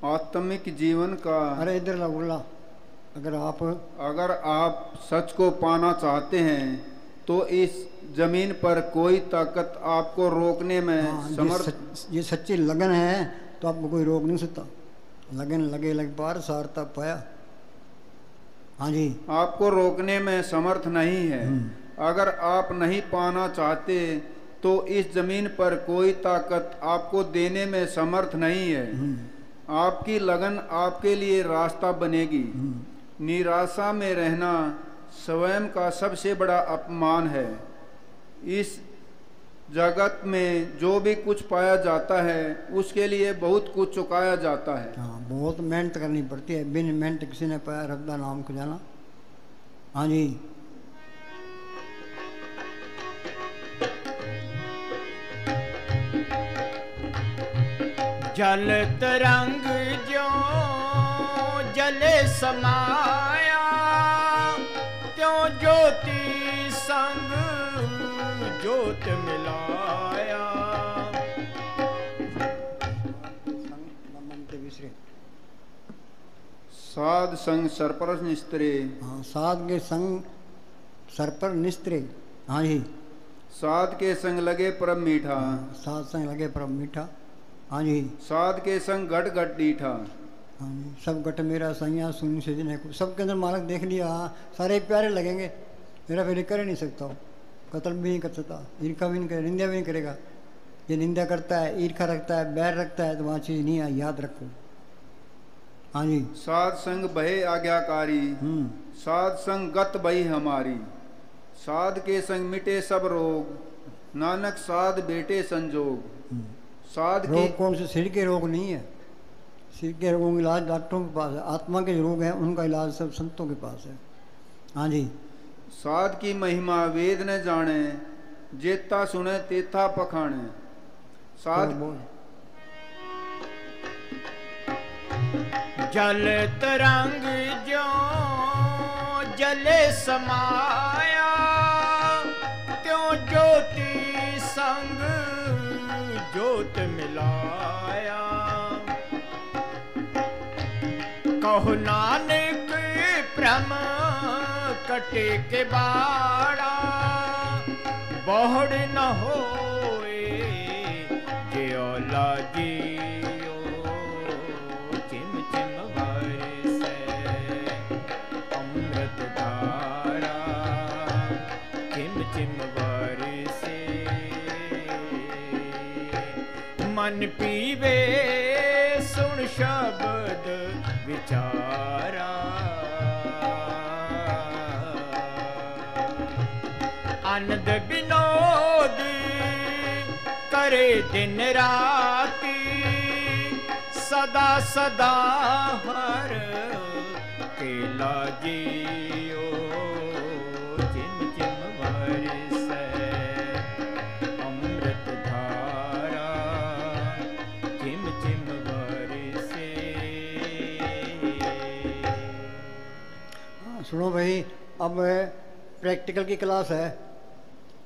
आत्मिक जीवन का, अरे इधर ला बोला, अगर आप सच को पाना चाहते हैं तो इस जमीन पर कोई ताकत आपको रोकने में समर्थ। ये सच्ची लगन है तो आपको कोई रोक नहीं सकता। लगन लगे लग पार सारता पाया। हाँ जी। आपको रोकने में समर्थ नहीं है। अगर आप नहीं पाना चाहते तो इस जमीन पर कोई ताकत आपको देने में समर्थ नहीं है। आपकी लगन आपके लिए रास्ता बनेगी। निराशा में रहना स्वयं का सबसे बड़ा अपमान है। इस जगत में जो भी कुछ पाया जाता है उसके लिए बहुत कुछ चुकाया जाता है। हाँ, बहुत मेहनत करनी पड़ती है, बिन मेहनत किसी ने पाया रब दा नाम को जाना। हाँ जी। जल तरंग जो जले समाया, त्यों ज्योति संग ज्योत मिलाया। साध संग सर पर निस्त्रे। हाँ, साध के संग सर पर निस्त्रे। हाँ जी। साध के संग लगे परम मीठा। साध संग लगे परम मीठा। हाँ जी। साध के संग घट घट डीठा। हाँ जी। सब घट मेरा सैया सुन से जिन्हें को सबके अंदर मालक देख लिया, हाँ सारे प्यारे लगेंगे, मेरा फिर कर ही नहीं सकता हूँ, कत्ल भी नहीं कर सकता, ईर्खा भी नहीं करे, निंदा भी नहीं करेगा। ये निंदा करता है, ईर्खा रखता है, बैर रखता है, तो वहाँ चीज़ नहीं है, याद रखो। हाँ जी। साध संग बहे आज्ञाकारी, साध संग गत बही हमारी। साध के संग मिटे सब रोग, नानक साध बेटे संजोग। साध के रोग कौन से? सिर के रोग नहीं है, सिर के रोगों का इलाज डॉक्टरों के पास है, आत्मा के जो रोग हैं उनका इलाज सब संतों के पास है। हाँ जी। साध की महिमा वेद न जाने, जेता सुने तेथा पखाने। साध जल तरंग जो जले समाया, त्यों ज्योति संग ज्योत मिलाया। कहो नानक भ्रम कटे के बाड़ा, बहुड़ न होए जियोला जियो। चिम चिम बरसे अमृत धारा, चिम चिम बरसे मन पीवे सुन शब्द विचारा। आनंद विनोद करे दिन राती, सदा सदा हर केला जियो। चिम चिम बरसे अमृत धारा, चिम चिम बरसे। सुनो भाई, अब प्रैक्टिकल की क्लास है,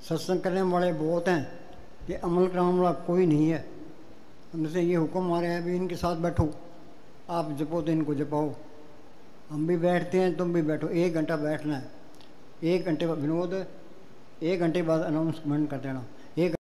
सत्संग करने वाले बहुत हैं, ये अमल कराने वाला कोई नहीं है। हमसे ये हुक्म आ रहा है, अभी इनके साथ बैठो, आप जपो तो इनको जपाओ। हम भी बैठते हैं, तुम भी बैठो, 1 घंटा बैठना है, 1 घंटे बाद विनोद, 1 घंटे बाद अनाउंसमेंट कर देना।